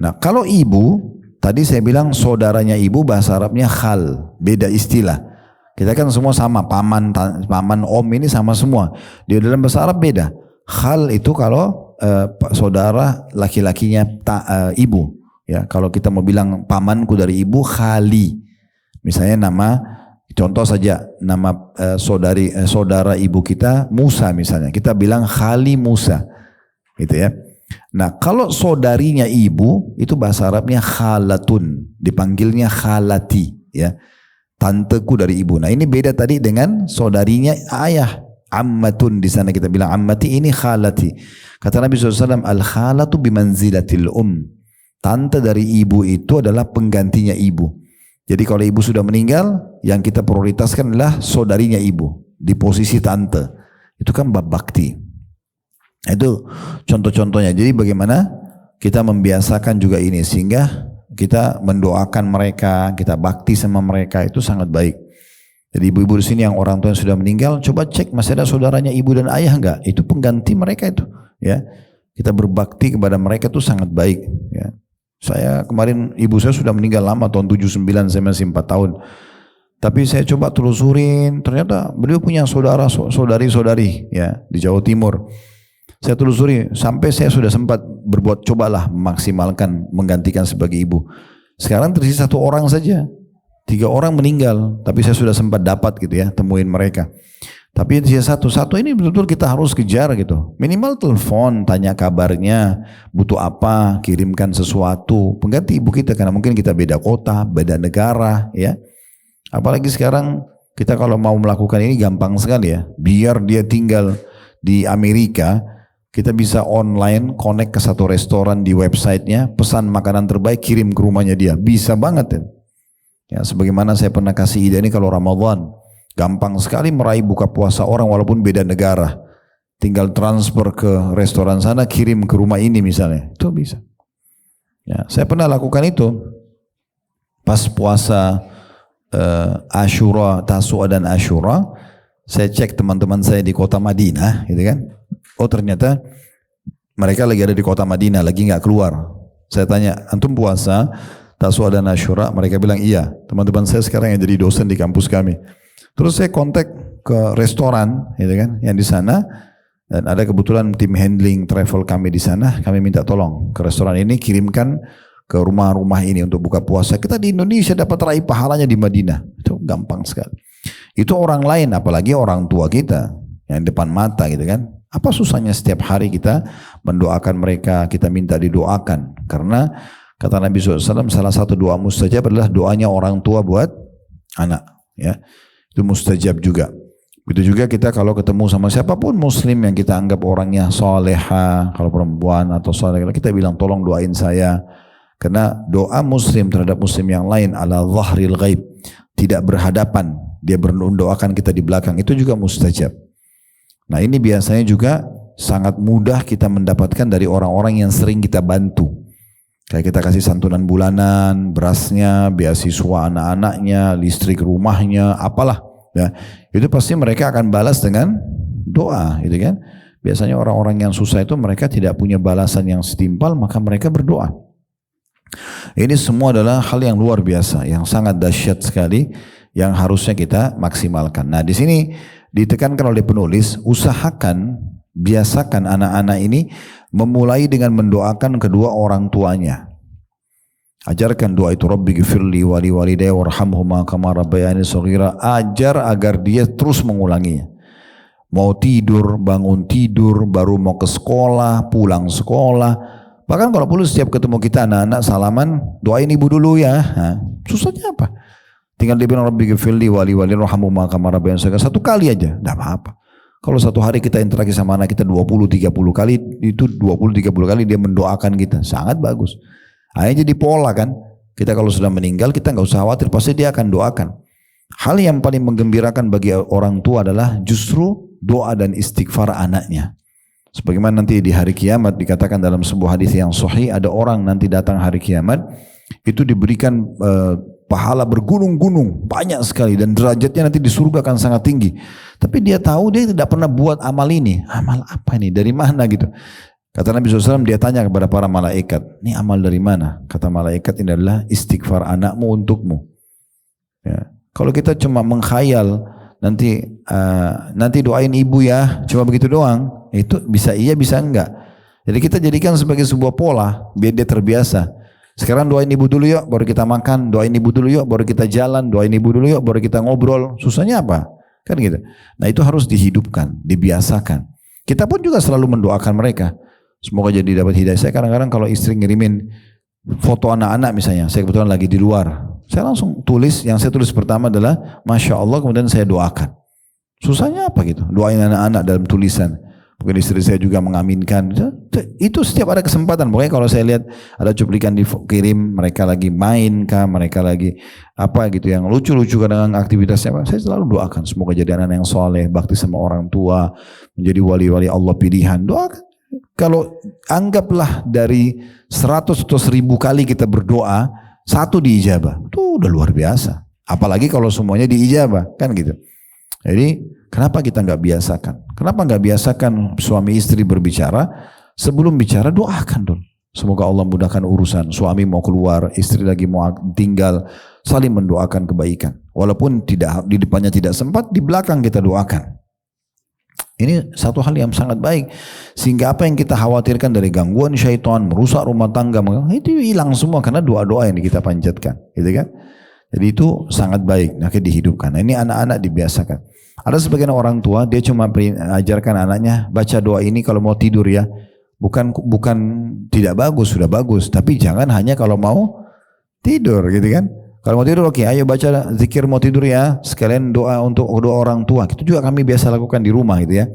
Nah kalau ibu, tadi saya bilang saudaranya ibu bahasa Arabnya khal, beda istilah. Kita kan semua sama, paman, om ini sama semua. Di dalam bahasa Arab beda. Khal itu kalau saudara laki-lakinya ibu. Ya, kalau kita mau bilang pamanku dari ibu, khali. Misalnya contoh saja nama saudara ibu kita Musa misalnya. Kita bilang khali Musa. Gitu ya. Nah kalau saudarinya ibu itu bahasa Arabnya khalatun, dipanggilnya khalati ya, tanteku dari ibu. Nah ini beda tadi dengan saudarinya ayah, ammatun, di sana kita bilang ammati, ini khalati. Kata Nabi SAW, al khalatu bimanzilatil tante dari ibu itu adalah penggantinya ibu. Jadi kalau ibu sudah meninggal, yang kita prioritaskan adalah saudarinya ibu di posisi tante. Itu kan bab bakti. Itu contoh-contohnya. Jadi bagaimana kita membiasakan juga ini sehingga kita mendoakan mereka, kita bakti sama mereka, itu sangat baik. Jadi ibu-ibu di sini yang orang tua yang sudah meninggal, coba cek masih ada saudaranya ibu dan ayah enggak? Itu pengganti mereka itu, ya. Kita berbakti kepada mereka itu sangat baik, ya. Saya kemarin ibu saya sudah meninggal lama tahun 79, saya masih 4 tahun. Tapi saya coba telusurin, ternyata beliau punya saudari-saudari ya di Jawa Timur. Saya telusuri sampai saya sudah sempat berbuat, cobalah memaksimalkan menggantikan sebagai ibu. Sekarang tersisa 1 orang saja, 3 orang meninggal, tapi saya sudah sempat dapat gitu ya, temuin mereka. Tapi tersisa satu ini betul-betul kita harus kejar gitu. Minimal telepon, tanya kabarnya, butuh apa, kirimkan sesuatu. Pengganti ibu kita karena mungkin kita beda kota, beda negara ya. Apalagi sekarang kita kalau mau melakukan ini gampang sekali ya. Biar dia tinggal di Amerika, kita bisa online connect ke satu restoran di websitenya, pesan makanan terbaik, kirim ke rumahnya dia. Bisa banget ya. Ya, sebagaimana saya pernah kasih ide ini kalau Ramadan, gampang sekali meraih buka puasa orang walaupun beda negara. Tinggal transfer ke restoran sana, kirim ke rumah ini misalnya. Itu bisa. Ya, saya pernah lakukan itu pas puasa Ashura, Tasua dan Ashura. Saya cek teman-teman saya di kota Madinah, gitu kan. Oh ternyata mereka lagi ada di kota Madinah, lagi nggak keluar. Saya tanya, antum puasa Tasua dan Ashura? Mereka bilang iya. Teman-teman saya sekarang yang jadi dosen di kampus kami. Terus saya kontak ke restoran, gitu kan, yang di sana, dan ada kebetulan tim handling travel kami di sana. Kami minta tolong ke restoran ini kirimkan ke rumah-rumah ini untuk buka puasa. Kita di Indonesia dapat raih pahalanya di Madinah. Itu gampang sekali. Itu orang lain, apalagi orang tua kita yang depan mata, gitu kan. Apa susahnya setiap hari kita mendoakan mereka, kita minta didoakan. Karena kata Nabi SAW, salah satu doa mustajab adalah doanya orang tua buat anak. Ya, itu mustajab juga. Begitu juga kita kalau ketemu sama siapapun muslim yang kita anggap orangnya soleha, kalau perempuan atau soleh, kita bilang tolong doain saya. Karena doa muslim terhadap muslim yang lain ala zahril ghaib, tidak berhadapan, dia mendoakan kita di belakang, itu juga mustajab. Nah ini biasanya juga sangat mudah kita mendapatkan dari orang-orang yang sering kita bantu. Kayak kita kasih santunan bulanan, berasnya, beasiswa anak-anaknya, listrik rumahnya, apalah. Ya, itu pasti mereka akan balas dengan doa, gitu kan? Biasanya orang-orang yang susah itu mereka tidak punya balasan yang setimpal, maka mereka berdoa. Ini semua adalah hal yang luar biasa, yang sangat dahsyat sekali, yang harusnya kita maksimalkan. Nah di sini ditekankan oleh penulis, usahakan, biasakan anak-anak ini memulai dengan mendoakan kedua orang tuanya. Ajarkan doa itu, Rabbi ghfirli wali walidayya warhamhuma kama rabbayani shaghira. Ajar agar dia terus mengulanginya. Mau tidur, bangun tidur, baru mau ke sekolah, pulang sekolah. Bahkan kalau perlu setiap ketemu kita anak-anak salaman, doain ibu dulu ya. Nah, susahnya apa? Tinggal dia bilang Rabbi ghfirli wali walidayya warhamhuma kama rabbayani shaghira. Satu kali aja, enggak apa-apa. Kalau satu hari kita interaksi sama anak kita 20-30 kali, itu 20-30 kali dia mendoakan kita. Sangat bagus. Akhirnya jadi pola kan. Kita kalau sudah meninggal kita nggak usah khawatir, pasti dia akan doakan. Hal yang paling menggembirakan bagi orang tua adalah justru doa dan istighfar anaknya. Sebagaimana nanti di hari kiamat dikatakan dalam sebuah hadis yang sahih, ada orang nanti datang hari kiamat itu diberikan pahala bergunung-gunung banyak sekali dan derajatnya nanti di surga akan sangat tinggi. Tapi dia tahu dia tidak pernah buat amal ini. Amal apa ini? Dari mana gitu? Kata Nabi SAW, dia tanya kepada para malaikat, ini amal dari mana? Kata malaikat, ini adalah istighfar anakmu untukmu. Ya. Kalau kita cuma mengkhayal, nanti doain ibu ya, cuma begitu doang, itu bisa iya bisa enggak. Jadi kita jadikan sebagai sebuah pola, biar dia terbiasa. Sekarang doain ibu dulu yuk, baru kita makan, doain ibu dulu yuk, baru kita jalan, doain ibu dulu yuk, baru kita ngobrol. Susahnya apa? Kan gitu. Nah itu harus dihidupkan, dibiasakan. Kita pun juga selalu mendoakan mereka. Semoga jadi dapat hidayah. Saya kadang-kadang kalau istri ngirimin foto anak-anak misalnya, saya kebetulan lagi di luar, saya langsung tulis, yang saya tulis pertama adalah Masya Allah, kemudian saya doakan. Susahnya apa gitu? Doain anak-anak dalam tulisan. Mungkin istri saya juga mengaminkan. Itu setiap ada kesempatan. Pokoknya kalau saya lihat ada cuplikan dikirim, mereka lagi main kah, mereka lagi apa gitu yang lucu-lucu kadang aktivitasnya, saya selalu doakan. Semoga jadi anak yang soleh, bakti sama orang tua, menjadi wali-wali Allah pilihan. Doakan. Kalau anggaplah dari 100 atau 1000 kali kita berdoa, 1 diijabah, itu udah luar biasa. Apalagi kalau semuanya diijabah, kan gitu. Jadi kenapa kita nggak biasakan? Kenapa nggak biasakan suami istri berbicara? Sebelum bicara doakan dulu. Semoga Allah mudahkan urusan. Suami mau keluar, istri lagi mau tinggal, saling mendoakan kebaikan. Walaupun tidak di depannya tidak sempat, di belakang kita doakan. Ini satu hal yang sangat baik, sehingga apa yang kita khawatirkan dari gangguan syaitan, merusak rumah tangga, itu hilang semua karena doa-doa yang kita panjatkan, gitu kan? Jadi itu sangat baik, nah dihidupkan. Nah, ini anak-anak dibiasakan. Ada sebagian orang tua dia cuma ajarkan anaknya baca doa ini kalau mau tidur ya, bukan tidak bagus, sudah bagus, tapi jangan hanya kalau mau tidur, gitu kan? Kalau mau tidur oke, ayo baca zikir mau tidur ya, sekalian doa untuk doa orang tua. Itu juga kami biasa lakukan di rumah gitu ya.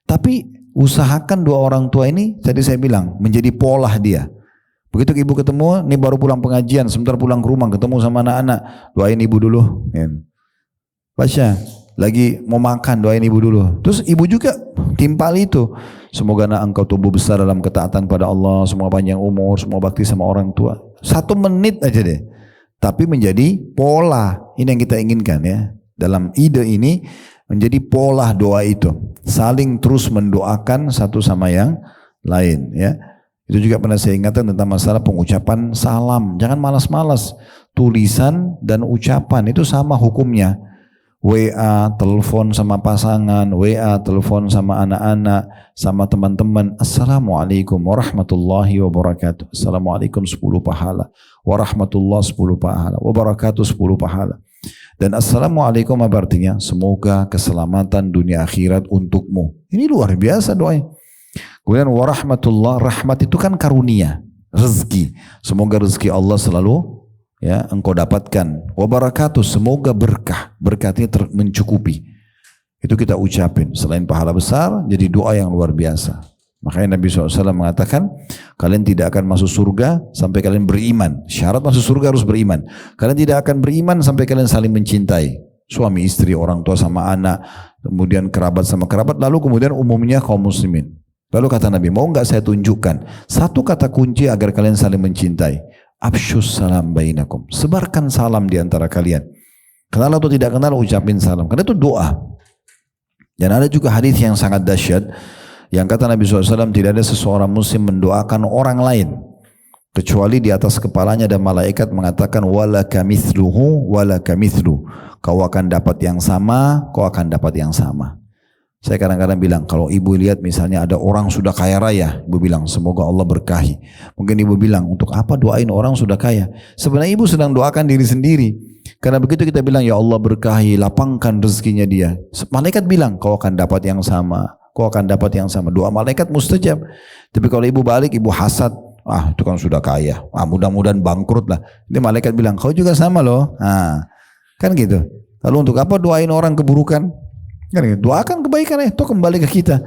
Tapi usahakan doa orang tua ini, tadi saya bilang, menjadi pola dia. Begitu ibu ketemu, nih baru pulang pengajian, sebentar pulang ke rumah, ketemu sama anak-anak, doain ibu dulu. Baca, lagi mau makan, doain ibu dulu. Terus ibu juga timpal itu. Semoga anak engkau tumbuh besar dalam ketaatan pada Allah, semoga panjang umur, semua bakti sama orang tua. 1 menit aja deh. Tapi menjadi pola, ini yang kita inginkan ya. Dalam ide ini menjadi pola doa itu, saling terus mendoakan satu sama yang lain ya. Itu juga pernah saya ingatkan tentang masalah pengucapan salam. Jangan malas-malas, tulisan dan ucapan itu sama hukumnya. WA, telepon sama pasangan, WA, telepon sama anak-anak, sama teman-teman. Assalamualaikum warahmatullahi wabarakatuh. Assalamualaikum 10 pahala. Warahmatullah 10 pahala. Wabarakatuh 10 pahala. Dan assalamualaikum artinya semoga keselamatan dunia akhirat untukmu. Ini luar biasa doanya. Kemudian warahmatullah, rahmat itu kan karunia, rezeki. Semoga rezeki Allah selalu ya engkau dapatkan. Wabarakatuh, semoga berkah, berkatnya mencukupi. Itu kita ucapin. Selain pahala besar, jadi doa yang luar biasa. Makanya Nabi SAW mengatakan, kalian tidak akan masuk surga sampai kalian beriman. Syarat masuk surga harus beriman. Kalian tidak akan beriman sampai kalian saling mencintai. Suami istri, orang tua sama anak, kemudian kerabat sama kerabat, lalu kemudian umumnya kaum muslimin. Lalu kata Nabi, mau nggak saya tunjukkan satu kata kunci agar kalian saling mencintai? Afsyus salam bainakum. Sebarkan salam di antara kalian. Kenal atau tidak kenal, ucapin salam. Karena itu doa. Dan ada juga hadis yang sangat dahsyat yang kata Nabi SAW, tidak ada seseorang muslim mendoakan orang lain kecuali di atas kepalanya ada malaikat mengatakan walaka mithluhu walaka mithlu. Kau akan dapat yang sama, kau akan dapat yang sama. Saya kadang-kadang bilang, kalau ibu lihat misalnya ada orang sudah kaya raya, ibu bilang, semoga Allah berkahi. Mungkin ibu bilang, untuk apa doain orang sudah kaya? Sebenarnya ibu sedang doakan diri sendiri. Karena begitu kita bilang, ya Allah berkahi, lapangkan rezekinya dia. Malaikat bilang, kau akan dapat yang sama. Kau akan dapat yang sama. Doa malaikat mustajab. Tapi kalau ibu balik, ibu hasad, itu kan sudah kaya. Mudah-mudahan bangkrut lah. Ini malaikat bilang, kau juga sama loh. Kan gitu. Lalu untuk apa doain orang keburukan? Kan gitu. Doakan kebaikan, itu kembali ke kita.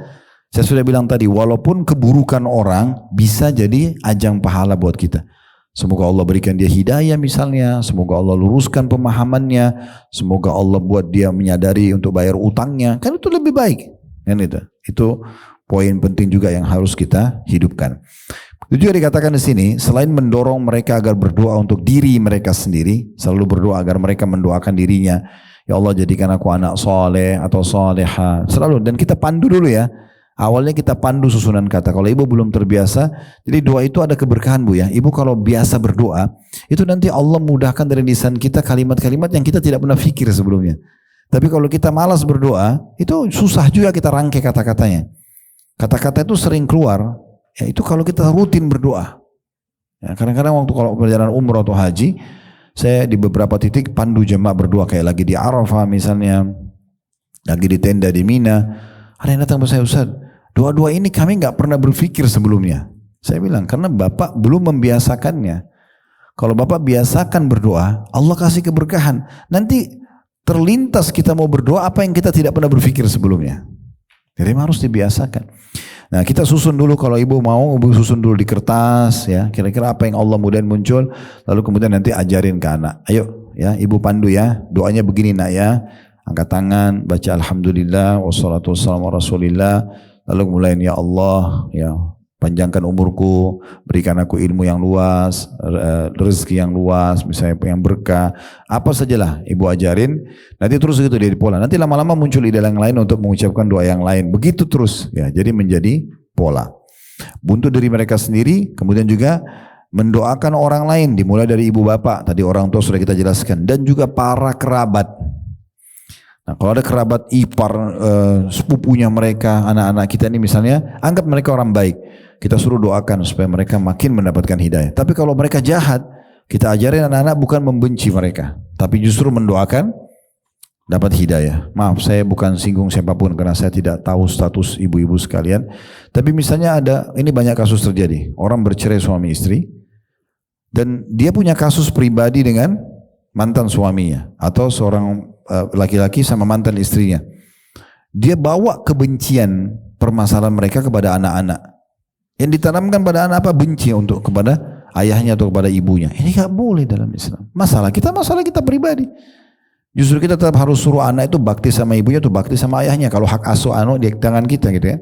Saya sudah bilang tadi, walaupun keburukan orang bisa jadi ajang pahala buat kita. Semoga Allah berikan dia hidayah misalnya, semoga Allah luruskan pemahamannya, semoga Allah buat dia menyadari untuk bayar utangnya, kan itu lebih baik. Kan itu poin penting juga yang harus kita hidupkan. Itu juga dikatakan di sini, selain mendorong mereka agar berdoa untuk diri mereka sendiri, selalu berdoa agar mereka mendoakan dirinya. Ya Allah jadikan aku anak soleh atau soleha. Selalu, dan kita pandu dulu ya. Awalnya kita pandu susunan kata. Kalau ibu belum terbiasa, jadi doa itu ada keberkahan bu ya. Ibu kalau biasa berdoa, itu nanti Allah mudahkan dari lisan kita kalimat-kalimat yang kita tidak pernah fikir sebelumnya. Tapi kalau kita malas berdoa, itu susah juga kita rangkai kata-katanya. Kata-kata itu sering keluar, ya itu kalau kita rutin berdoa. Ya, kadang-kadang waktu kalau perjalanan umroh atau haji, saya di beberapa titik pandu jemaah berdoa, kayak lagi di Arafah misalnya, lagi di tenda di Mina. Ada yang datang ke saya, Ustaz, doa-doa ini kami nggak pernah berpikir sebelumnya. Saya bilang, karena Bapak belum membiasakannya. Kalau Bapak biasakan berdoa, Allah kasih keberkahan. Nanti terlintas kita mau berdoa apa yang kita tidak pernah berpikir sebelumnya. Jadi harus dibiasakan. Nah kita susun dulu, kalau ibu mau, ibu susun dulu di kertas ya, kira-kira apa yang Allah mudahin muncul, lalu kemudian nanti ajarin ke anak. Ayo ya, ibu pandu ya, doanya begini nak ya, angkat tangan, baca alhamdulillah, wassalatu wassalamu ala rasulillah, lalu mulai ya Allah ya, panjangkan umurku, berikan aku ilmu yang luas, rezeki yang luas, misalnya yang berkah, apa sajalah ibu ajarin. Nanti terus gitu dari pola. Nanti lama-lama muncul ide yang lain untuk mengucapkan doa yang lain. Begitu terus ya. Jadi menjadi pola. Buntu dari mereka sendiri, kemudian juga mendoakan orang lain, dimulai dari ibu bapak. Tadi orang tua sudah kita jelaskan, dan juga para kerabat. Nah, kalau ada kerabat ipar, sepupunya mereka, anak-anak kita ini misalnya, anggap mereka orang baik. Kita suruh doakan supaya mereka makin mendapatkan hidayah. Tapi kalau mereka jahat, kita ajarin anak-anak bukan membenci mereka, tapi justru mendoakan dapat hidayah. Maaf, saya bukan singgung siapapun karena saya tidak tahu status ibu-ibu sekalian. Tapi misalnya ada, ini banyak kasus terjadi. Orang bercerai suami istri, dan dia punya kasus pribadi dengan mantan suaminya, atau seorang laki-laki sama mantan istrinya. Dia bawa kebencian permasalahan mereka kepada anak-anak. Yang ditanamkan pada anak apa? Benci untuk kepada ayahnya atau kepada ibunya. Ini gak boleh dalam Islam. Masalah kita pribadi. Justru kita tetap harus suruh anak itu bakti sama ibunya atau bakti sama ayahnya. Kalau hak asuh anak di tangan kita gitu ya.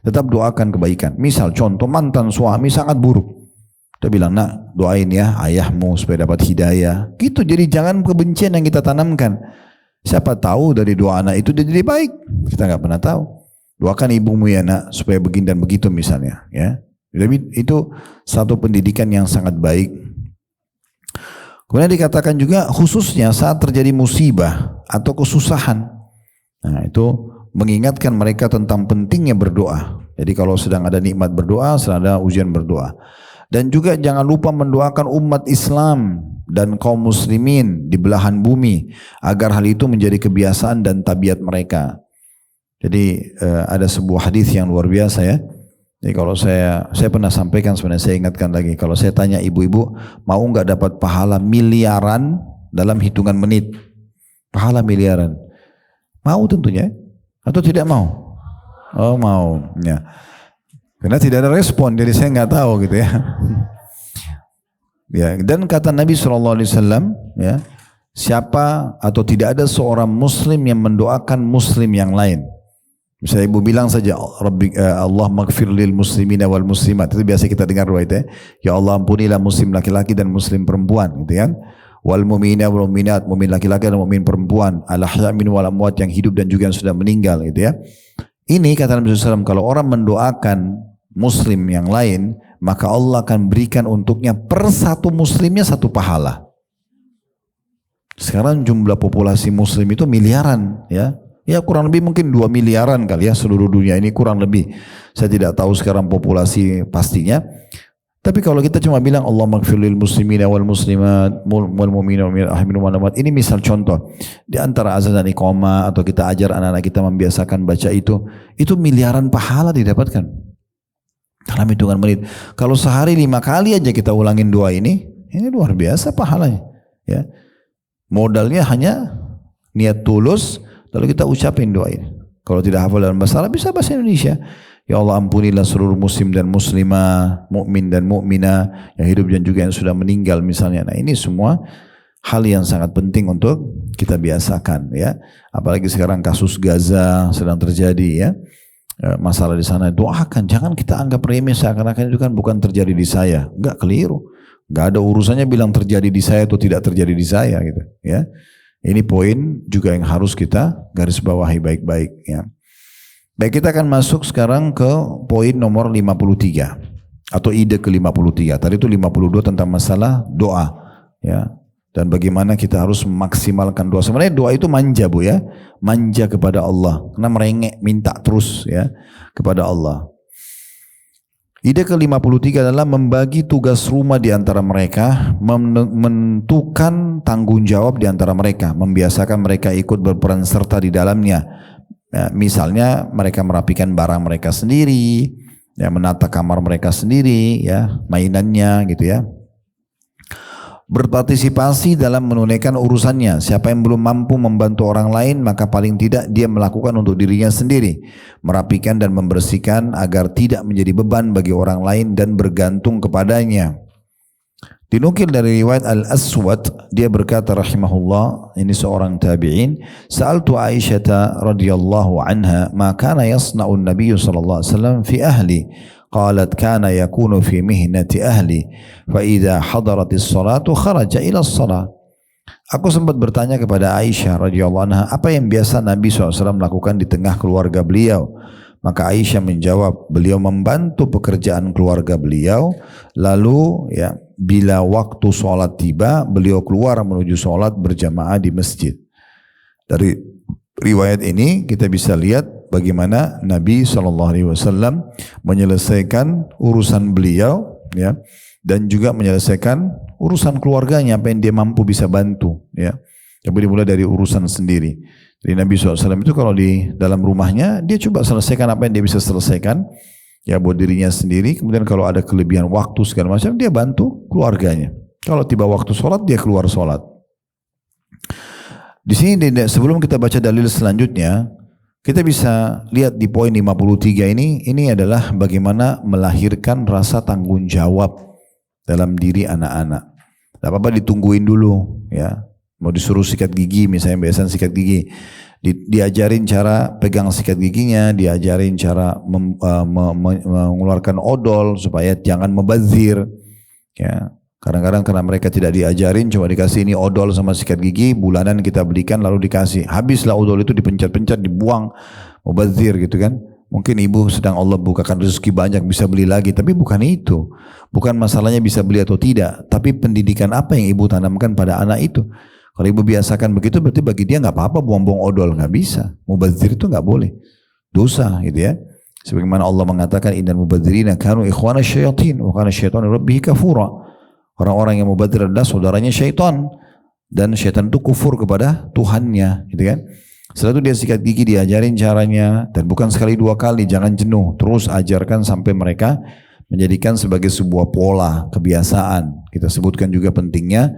Tetap doakan kebaikan. Misal contoh mantan suami sangat buruk. Kita bilang, nak doain ya ayahmu supaya dapat hidayah. Gitu, jadi jangan kebencian yang kita tanamkan. Siapa tahu dari doa anak itu dia jadi baik. Kita nggak pernah tahu. Doakan ibumu ya nak supaya begini dan begitu misalnya. Ya, jadi itu satu pendidikan yang sangat baik. Kemudian dikatakan juga khususnya saat terjadi musibah atau kesusahan. Nah itu mengingatkan mereka tentang pentingnya berdoa. Jadi kalau sedang ada nikmat berdoa, sedang ada ujian berdoa. Dan juga jangan lupa mendoakan umat Islam dan kaum muslimin di belahan bumi agar hal itu menjadi kebiasaan dan tabiat mereka. Jadi ada sebuah hadis yang luar biasa ya. Jadi kalau saya pernah sampaikan, sebenarnya saya ingatkan lagi. Kalau saya tanya ibu-ibu, mau nggak dapat pahala miliaran dalam hitungan menit? Pahala miliaran. Mau tentunya, atau tidak mau? Oh mau, ya. Karena tidak ada respon, jadi saya nggak tahu gitu ya. Ya, dan kata Nabi SAW, ya, siapa atau tidak ada seorang Muslim yang mendoakan Muslim yang lain. Misalnya ibu bilang saja, Allah maghfir lil muslimina wal muslimat. Itu biasa kita dengar doa itu ya. Ya Allah ampunilah muslim laki-laki dan muslim perempuan, gitu kan. Wal mu'minina wal mu'minat, mu'min laki-laki dan mu'min perempuan. Al-ahya min wal amwat, yang hidup dan juga yang sudah meninggal, gitu ya. Ini kata Nabi SAW, kalau orang mendoakan muslim yang lain, maka Allah akan berikan untuknya per satu muslimnya satu pahala. Sekarang jumlah populasi muslim itu miliaran ya. Ya kurang lebih mungkin 2 miliaran kali ya seluruh dunia ini kurang lebih. Saya tidak tahu sekarang populasi pastinya. Tapi kalau kita cuma bilang Allah maghfir lil muslimina wal muslimat wal mu'minina wal mu'minat, ini misal contoh. Di antara azan dan iqamah atau kita ajar anak-anak kita membiasakan baca itu miliaran pahala didapatkan. Dalam hitungan menit. Kalau sehari 5 kali aja kita ulangin doa ini luar biasa pahalanya. Ya. Modalnya hanya niat tulus, lalu kita ucapin doa ini. Kalau tidak hafal dalam bahasa Arab bisa bahasa Indonesia. Ya Allah ampunilah seluruh muslim dan muslimah, mukmin dan mukminah yang hidup dan juga yang sudah meninggal misalnya. Nah ini semua hal yang sangat penting untuk kita biasakan ya. Apalagi sekarang kasus Gaza sedang terjadi ya. Masalah di sana, doakan, jangan kita anggap remeh seakan-akan itu kan bukan terjadi di saya. Enggak, keliru. Enggak ada urusannya bilang terjadi di saya atau tidak terjadi di saya gitu ya. Ini poin juga yang harus kita garis bawahi baik-baik ya. Baik, kita akan masuk sekarang ke poin nomor 53 atau ide ke-53. Tadi itu 52 tentang masalah doa ya. Dan bagaimana kita harus memaksimalkan doa. Sebenarnya doa itu manja Bu ya. Manja kepada Allah. Karena merengek minta terus ya kepada Allah. Ide ke-53 adalah membagi tugas rumah di antara mereka, menentukan tanggung jawab di antara mereka, membiasakan mereka ikut berperan serta di dalamnya. Ya, misalnya mereka merapikan barang mereka sendiri, ya, menata kamar mereka sendiri, ya, mainannya gitu ya. Berpartisipasi dalam menunaikan urusannya. Siapa yang belum mampu membantu orang lain, maka paling tidak dia melakukan untuk dirinya sendiri. Merapikan dan membersihkan agar tidak menjadi beban bagi orang lain dan bergantung kepadanya. Dinukil dari riwayat Al-Aswad, dia berkata rahimahullah, ini seorang tabi'in, sa'altu Aisyah radhiyallahu anha, ma kana yasna'u an-nabiy sallallahu alaihi wasallam fi ahli. Qalat kana yakunu fi mihnati ahli, fa idza hadaratis salatu kharaja ila as-salat. Aku sempat bertanya kepada Aisyah radhiyallahu anha, apa yang biasa Nabi SAW lakukan di tengah keluarga beliau? Maka Aisyah menjawab, beliau membantu pekerjaan keluarga beliau, lalu ya bila waktu sholat tiba, beliau keluar menuju sholat berjamaah di masjid. Dari riwayat ini kita bisa lihat bagaimana Nabi SAW menyelesaikan urusan beliau, ya, dan juga menyelesaikan urusan keluarganya, apa yang dia mampu bisa bantu, ya. Tapi dimulai dari urusan sendiri. Jadi Nabi SAW itu kalau di dalam rumahnya, dia coba selesaikan apa yang dia bisa selesaikan, ya, buat dirinya sendiri. Kemudian kalau ada kelebihan waktu segala macam, dia bantu keluarganya. Kalau tiba waktu sholat, dia keluar sholat. Di sini sebelum kita baca dalil selanjutnya, kita bisa lihat di poin 53 ini adalah bagaimana melahirkan rasa tanggung jawab dalam diri anak-anak. Tidak apa-apa ditungguin dulu, ya. Mau disuruh sikat gigi, misalnya biasanya sikat gigi, diajarin cara pegang sikat giginya, diajarin cara mengeluarkan odol supaya jangan membazir. Ya, kadang-kadang karena mereka tidak diajarin, cuma dikasih ini odol sama sikat gigi, bulanan kita belikan lalu dikasih, habislah odol itu dipencet-pencet, dibuang, membazir gitu kan. Mungkin ibu sedang Allah bukakan rezeki banyak bisa beli lagi, tapi bukan itu. Bukan masalahnya bisa beli atau tidak, tapi pendidikan apa yang ibu tanamkan pada anak itu. Kalau ibu biasakan begitu, berarti bagi dia nggak apa-apa buang-buang odol, nggak bisa. Mubazir itu nggak boleh, dosa gitu ya. Sebagaimana Allah mengatakan innal mubadzirina kanu ikhwana syayatin wa kana syaitanu rabbihi kafura. Orang-orang yang mubadzir adalah saudaranya syaitan, dan syaitan itu kufur kepada Tuhannya, gitu kan. Setelah itu dia sikat gigi, diajarin caranya, dan bukan sekali dua kali, jangan jenuh, terus ajarkan sampai mereka menjadikan sebagai sebuah pola, kebiasaan. Kita sebutkan juga pentingnya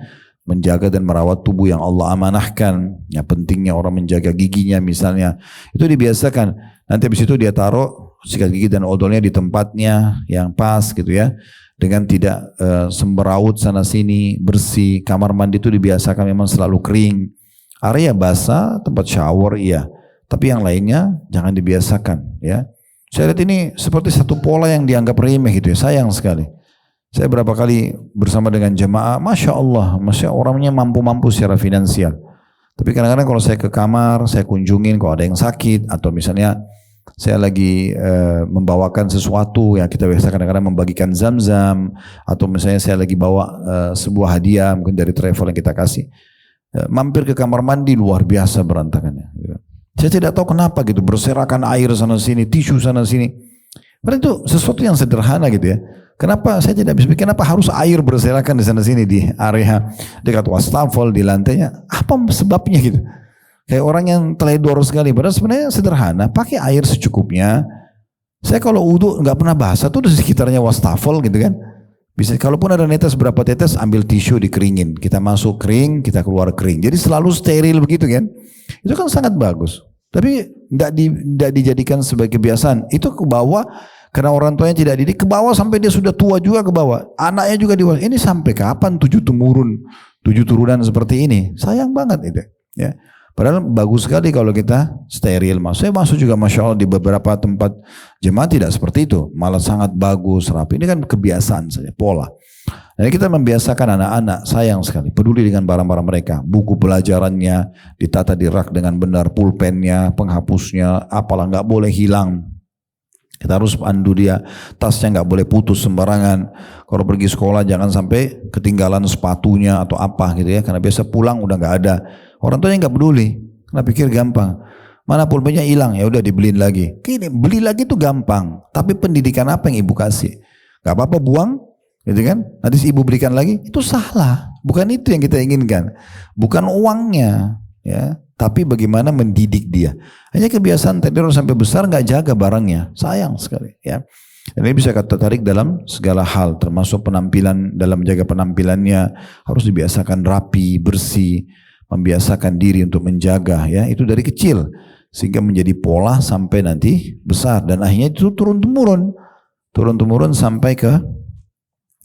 menjaga dan merawat tubuh yang Allah amanahkan. Ya, pentingnya orang menjaga giginya misalnya, itu dibiasakan. Nanti habis itu dia taruh sikat gigi dan odolnya di tempatnya yang pas gitu ya, dengan tidak semberawut sana sini, bersih. Kamar mandi itu dibiasakan memang selalu kering. Area basah, tempat shower iya, tapi yang lainnya jangan dibiasakan ya. Saya lihat ini seperti satu pola yang dianggap remeh gitu ya, sayang sekali. Saya berapa kali bersama dengan jemaah, Masya Allah, orangnya mampu-mampu secara finansial. Tapi kadang-kadang kalau saya ke kamar, saya kunjungin kalau ada yang sakit, atau misalnya saya lagi membawakan sesuatu, ya kita biasa kadang-kadang membagikan zam-zam, atau misalnya saya lagi bawa sebuah hadiah, mungkin dari travel yang kita kasih. Mampir ke kamar mandi, luar biasa berantakannya. Saya tidak tahu kenapa gitu, berserakan air sana sini, tisu sana sini. Padahal itu sesuatu yang sederhana gitu ya. Kenapa saya tidak bisa pikir, kenapa harus air berserakan di sana sini di area dekat wastafel di lantainya? Apa sebabnya gitu? Kayak orang yang teledor sekali. Padahal sebenarnya sederhana, pakai air secukupnya. Saya kalau wudhu nggak pernah basah tuh di sekitarnya wastafel gitu kan. Bisa, kalaupun ada netes berapa tetes, ambil tisu dikeringin. Kita masuk kering, kita keluar kering. Jadi selalu steril begitu kan. Itu kan sangat bagus. Tapi tidak dijadikan sebagai kebiasaan. Itu ke bawah karena orang tuanya tidak didik, ke bawah sampai dia sudah tua juga ke bawah. Anaknya juga di bawah. Ini sampai kapan 7 turunan seperti ini? Sayang banget itu. Ya. Padahal bagus sekali kalau kita steril. Saya masuk juga Masya Allah di beberapa tempat jemaah tidak seperti itu. Malah sangat bagus, rapi. Ini kan kebiasaan saja, pola. Jadi kita membiasakan anak-anak, sayang sekali, peduli dengan barang-barang mereka. Buku pelajarannya ditata di rak dengan benar, pulpennya, penghapusnya, apalah nggak boleh hilang. Kita harus pandu dia, tasnya nggak boleh putus sembarangan. Kalau pergi sekolah jangan sampai ketinggalan sepatunya atau apa gitu ya, karena biasa pulang udah nggak ada. Orang tuanya nggak peduli, karena pikir gampang. Mana pulpennya hilang, ya udah dibeliin lagi. Kini beli lagi itu gampang, tapi pendidikan apa yang ibu kasih? Gak apa-apa buang, gitu kan? Nanti si ibu berikan lagi, itu salah. Bukan itu yang kita inginkan, bukan uangnya, ya. Tapi bagaimana mendidik dia. Hanya kebiasaan teror sampai besar nggak jaga barangnya, sayang sekali, ya. Dan ini bisa kita tarik dalam segala hal, termasuk penampilan. Dalam menjaga penampilannya harus dibiasakan rapi, bersih, membiasakan diri untuk menjaga, ya. Itu dari kecil sehingga menjadi pola sampai nanti besar dan akhirnya itu turun temurun sampai ke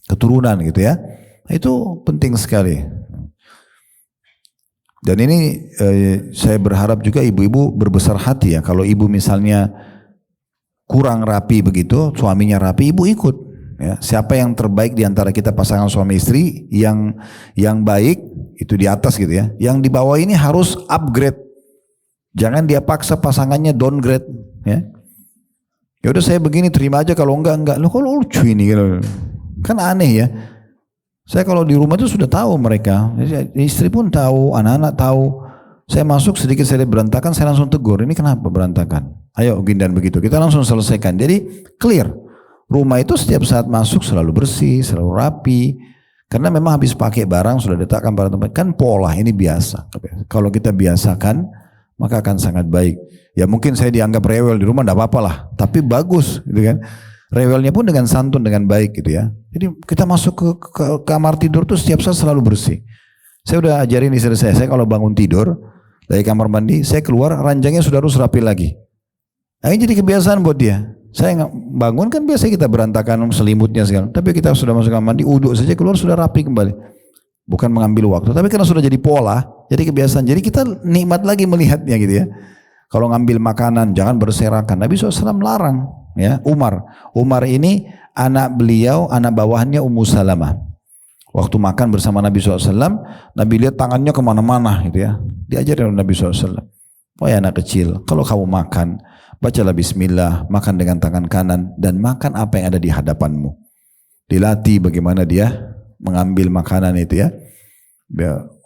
keturunan gitu ya. Itu penting sekali. Dan ini saya berharap juga ibu-ibu berbesar hati ya. Kalau ibu misalnya kurang rapi begitu, suaminya rapi, ibu ikut. Ya, siapa yang terbaik di antara kita pasangan suami istri yang baik itu di atas gitu ya. Yang di bawah ini harus upgrade. Jangan dia paksa pasangannya downgrade. Ya, ya udah saya begini terima aja, kalau enggak. Loh kok lucu ini gitu. Kan aneh ya. Saya kalau di rumah itu sudah tahu mereka, istri pun tahu, anak-anak tahu. Saya masuk sedikit saya berantakan, saya langsung tegur, ini kenapa berantakan? Ayo gindan begitu, kita langsung selesaikan. Jadi clear, rumah itu setiap saat masuk selalu bersih, selalu rapi. Karena memang habis pakai barang sudah diletakkan pada tempat, kan pola ini biasa. Kalau kita biasakan, maka akan sangat baik. Ya mungkin saya dianggap rewel di rumah, tidak apa-apa lah, tapi bagus gitu kan. Rewelnya pun dengan santun, dengan baik gitu ya. Jadi kita masuk ke kamar tidur tuh setiap saat selalu bersih. Saya udah ajarin istri saya kalau bangun tidur dari kamar mandi, saya keluar ranjangnya sudah harus rapi lagi. Nah, ini jadi kebiasaan buat dia. Saya bangun kan biasa kita berantakan selimutnya segala. Tapi kita sudah masuk kamar mandi, uduk saja keluar sudah rapi kembali. Bukan mengambil waktu, tapi karena sudah jadi pola, jadi kebiasaan. Jadi kita nikmat lagi melihatnya gitu ya. Kalau ngambil makanan jangan berserakan. Nabi SAW larang. Ya, Umar ini anak beliau, anak bawahannya Ummu Salamah. Waktu makan bersama Nabi SAW, Nabi lihat tangannya kemana-mana gitu ya. Diajarin oleh Nabi SAW. Wahai anak kecil, kalau kamu makan, bacalah bismillah, makan dengan tangan kanan, dan makan apa yang ada di hadapanmu. Dilatih bagaimana dia mengambil makanan itu ya.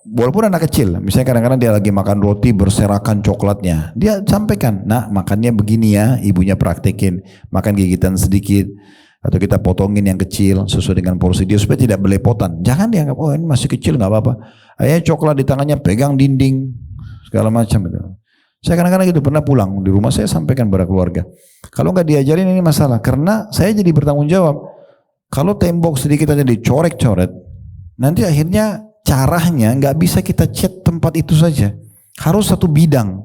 Walaupun anak kecil, misalnya kadang-kadang dia lagi makan roti berserakan coklatnya, dia sampaikan, nah makannya begini ya, ibunya praktekin, makan gigitan sedikit, atau kita potongin yang kecil sesuai dengan porsi dia supaya tidak belepotan. Jangan dianggap oh ini masih kecil nggak apa-apa. Ayah coklat di tangannya pegang dinding segala macam itu. Saya kadang-kadang gitu pernah pulang di rumah saya sampaikan pada keluarga. Kalau nggak diajarin ini masalah, karena saya jadi bertanggung jawab. Kalau tembok sedikit aja dicorek-coret, nanti akhirnya caranya nggak bisa kita cat tempat itu saja, harus satu bidang.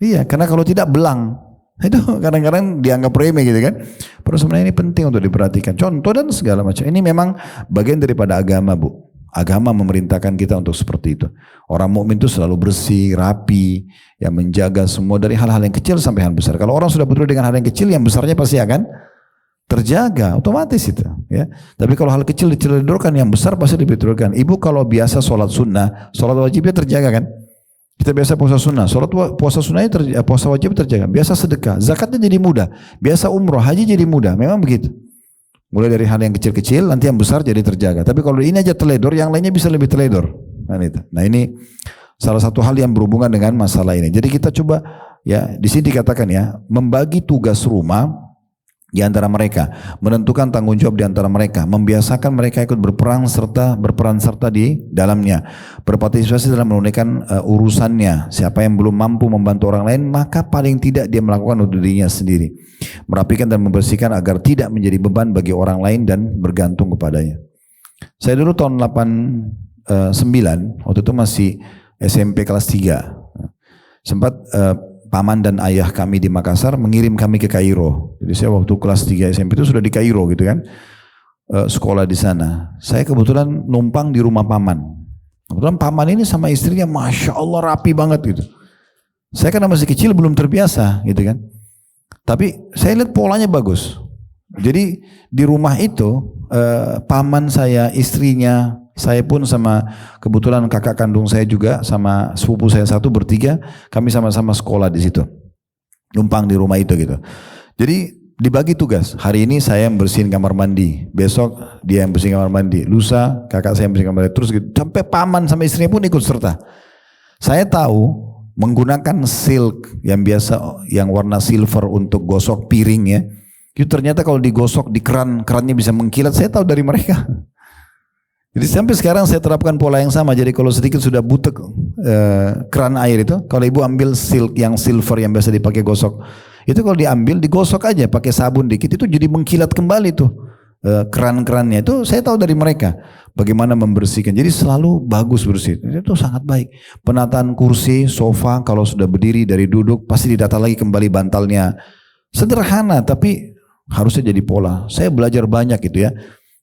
Iya, karena kalau tidak belang. Itu kadang-kadang dianggap remeh gitu kan. Padahal sebenarnya ini penting untuk diperhatikan. Contoh dan segala macam. Ini memang bagian daripada agama, Bu. Agama memerintahkan kita untuk seperti itu. Orang mukmin itu selalu bersih, rapi, yang menjaga semua dari hal-hal yang kecil sampai hal besar. Kalau orang sudah peduli dengan hal yang kecil, yang besarnya pasti akan terjaga, otomatis itu. Ya. Tapi kalau hal kecil diteledorkan, yang besar pasti diteledorkan. Ibu kalau biasa sholat sunnah, sholat wajibnya terjaga kan? Kita biasa puasa sunnah, puasa sunnahnya puasa wajib terjaga. Biasa sedekah, zakatnya jadi mudah. Biasa umroh, haji jadi mudah. Memang begitu. Mulai dari hal yang kecil-kecil, nanti yang besar jadi terjaga. Tapi kalau ini aja teledor, yang lainnya bisa lebih teledor. Nah ini salah satu hal yang berhubungan dengan masalah ini. Jadi kita coba ya, di sini dikatakan ya, membagi tugas rumah di antara mereka, menentukan tanggung jawab di antara mereka, membiasakan mereka ikut berperan serta di dalamnya, berpartisipasi dalam menunaikan urusannya. Siapa yang belum mampu membantu orang lain, maka paling tidak dia melakukan untuk dirinya sendiri, merapikan dan membersihkan agar tidak menjadi beban bagi orang lain dan bergantung kepadanya. Saya dulu tahun 89, waktu itu masih SMP kelas 3, sempat paman dan ayah kami di Makassar mengirim kami ke Kairo. Jadi saya waktu kelas 3 SMP itu sudah di Kairo gitu kan, sekolah di sana. Saya kebetulan numpang di rumah paman. Kebetulan paman ini sama istrinya Masya Allah rapi banget gitu. Saya karena masih kecil belum terbiasa gitu kan. Tapi saya lihat polanya bagus. Jadi di rumah itu paman saya, istrinya, saya pun sama kebetulan kakak kandung saya juga sama sepupu saya satu, bertiga kami sama-sama sekolah di situ, numpang di rumah itu gitu. Jadi dibagi tugas, hari ini saya yang bersihin kamar mandi, besok dia yang bersihin kamar mandi, lusa kakak saya yang bersihin kamar mandi, terus gitu sampai paman sama istrinya pun ikut serta. Saya tahu menggunakan silk yang biasa yang warna silver untuk gosok piring ya, itu ternyata kalau digosok di kerannya bisa mengkilat. Saya tahu dari mereka. Jadi sampai sekarang saya terapkan pola yang sama. Jadi kalau sedikit sudah butek keran air itu, kalau ibu ambil silk yang silver yang biasa dipakai gosok, itu kalau diambil digosok aja pakai sabun dikit, itu jadi mengkilat kembali tuh keran-kerannya. Itu saya tahu dari mereka bagaimana membersihkan. Jadi selalu bagus bersih. Itu sangat baik. Penataan kursi, sofa kalau sudah berdiri dari duduk pasti didata lagi kembali bantalnya. Sederhana tapi harusnya jadi pola. Saya belajar banyak gitu ya.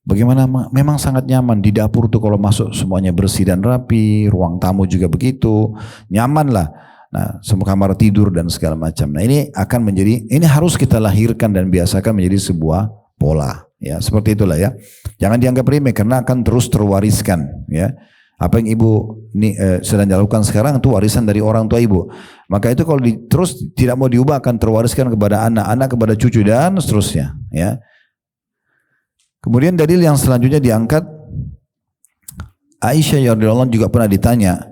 Bagaimana memang sangat nyaman di dapur tuh kalau masuk semuanya bersih dan rapi, ruang tamu juga begitu, nyaman lah. Nah, semua kamar tidur dan segala macam. Nah, ini harus kita lahirkan dan biasakan menjadi sebuah pola, ya. Seperti itulah ya. Jangan dianggap remeh karena akan terus terwariskan, ya. Apa yang ibu sedang lakukan sekarang itu warisan dari orang tua ibu. Maka itu kalau terus tidak mau diubah akan terwariskan kepada anak kepada cucu dan seterusnya, ya. Kemudian dalil yang selanjutnya diangkat, Aisyah radhiyallahu anha juga pernah ditanya,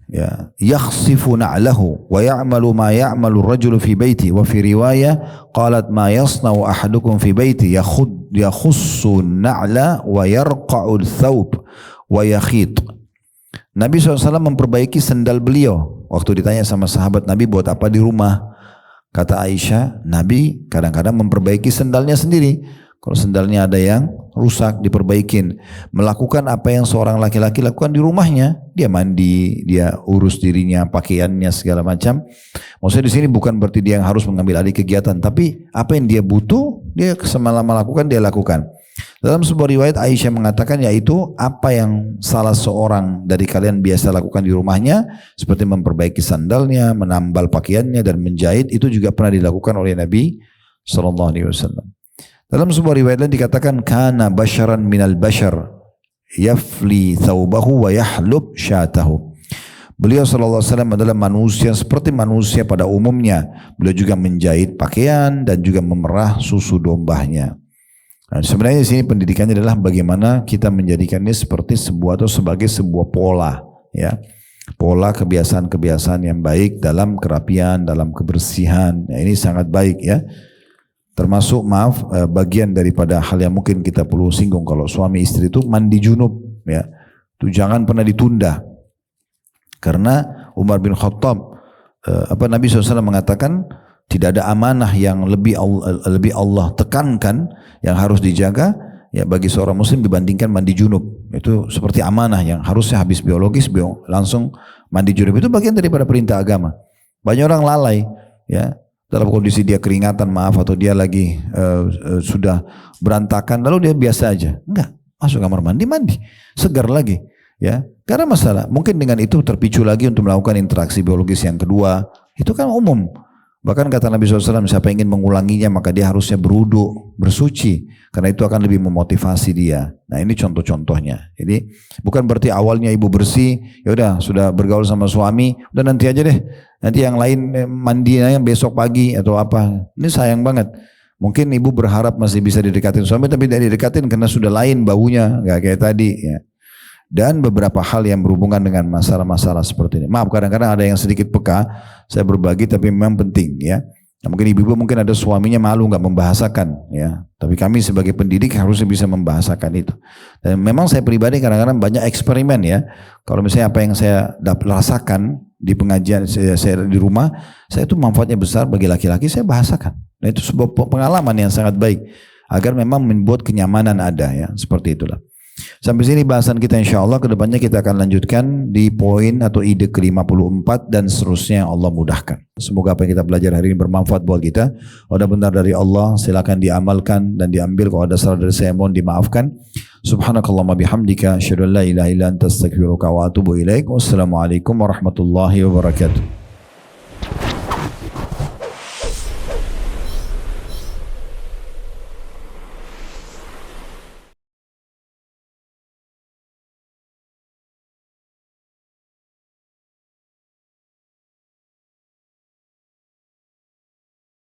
ya, yakhsifu na'lahu wa ya'malu ma ya'malu ar-rajulu fi baiti, wa fi riwayah qalat ma yasna'u ahadukum fi baiti yakhussu na'la wa yarqa'u al-thawb wa yakhit. Nabi SAW memperbaiki sendal beliau. Waktu ditanya sama sahabat Nabi buat apa di rumah, kata Aisyah, Nabi kadang-kadang memperbaiki sendalnya sendiri. Kalau sendalnya ada yang rusak diperbaikin. Melakukan apa yang seorang laki-laki lakukan di rumahnya. Dia mandi, dia urus dirinya, pakaiannya segala macam. Maksudnya di sini bukan berarti dia yang harus mengambil alih kegiatan, tapi apa yang dia butuh, dia semalam melakukan, dia lakukan. Dalam sebuah riwayat Aisyah mengatakan, yaitu apa yang salah seorang dari kalian biasa lakukan di rumahnya, seperti memperbaiki sandalnya, menambal pakaiannya dan menjahit, itu juga pernah dilakukan oleh Nabi SAW. Dalam sebuah riwayat lain dikatakan, kana basharan minal bashar yafli thawbahu wa yahlub syatahu. Beliau SAW adalah manusia seperti manusia pada umumnya. Beliau juga menjahit pakaian dan juga memerah susu dombanya. Nah, sebenarnya di sini pendidikannya adalah bagaimana kita menjadikannya seperti sebuah atau sebagai sebuah pola, ya. Pola kebiasaan-kebiasaan yang baik dalam kerapian, dalam kebersihan. Nah, ini sangat baik ya. Termasuk bagian daripada hal yang mungkin kita perlu singgung kalau suami istri itu mandi junub, ya. Itu jangan pernah ditunda. Karena Umar bin Khattab Nabi SAW mengatakan tidak ada amanah yang lebih Allah tekankan yang harus dijaga ya bagi seorang muslim dibandingkan mandi junub. Itu seperti amanah yang harusnya habis biologis langsung mandi junub. Itu bagian daripada perintah agama. Banyak orang lalai ya. Dalam kondisi dia keringatan atau dia lagi sudah berantakan lalu dia biasa aja, enggak, masuk kamar mandi segar lagi ya, karena masalah mungkin dengan itu terpicu lagi untuk melakukan interaksi biologis yang kedua, itu kan umum. Bahkan kata Nabi SAW, siapa yang ingin mengulanginya maka dia harusnya berwudu, bersuci, karena itu akan lebih memotivasi dia. Nah ini contoh-contohnya. Jadi bukan berarti awalnya ibu bersih, ya udah sudah bergaul sama suami, udah nanti aja deh, nanti yang lain mandi yang besok pagi atau apa. Ini sayang banget. Mungkin ibu berharap masih bisa didekatin suami, tapi tidak didekatin karena sudah lain baunya, nggak kayak tadi. Ya. dan beberapa hal yang berhubungan dengan masalah-masalah seperti ini. Maaf, kadang-kadang ada yang sedikit peka, saya berbagi tapi memang penting ya. Nah, mungkin ibu-ibu mungkin ada suaminya malu nggak membahasakan ya, tapi kami sebagai pendidik harusnya bisa membahasakan itu. Dan memang saya pribadi kadang-kadang banyak eksperimen ya. Kalau misalnya apa yang saya rasakan di pengajian saya di rumah, saya itu manfaatnya besar bagi laki-laki, saya bahasakan. Nah, itu sebuah pengalaman yang sangat baik agar memang membuat kenyamanan ada ya, seperti itulah. Sampai sini bahasan kita, insya Allah kedepannya kita akan lanjutkan di poin atau ide ke-54 dan seterusnya yang Allah mudahkan. Semoga apa yang kita belajar hari ini bermanfaat buat kita. Kalau ada benar dari Allah silakan diamalkan dan diambil. Kalau ada salah dari saya mohon dimaafkan. Subhanakallahumma bihamdika asyhadu an la ilaha illa anta astaghfiruka wa atubu ilaik. Wassalamualaikum warahmatullahi wabarakatuh.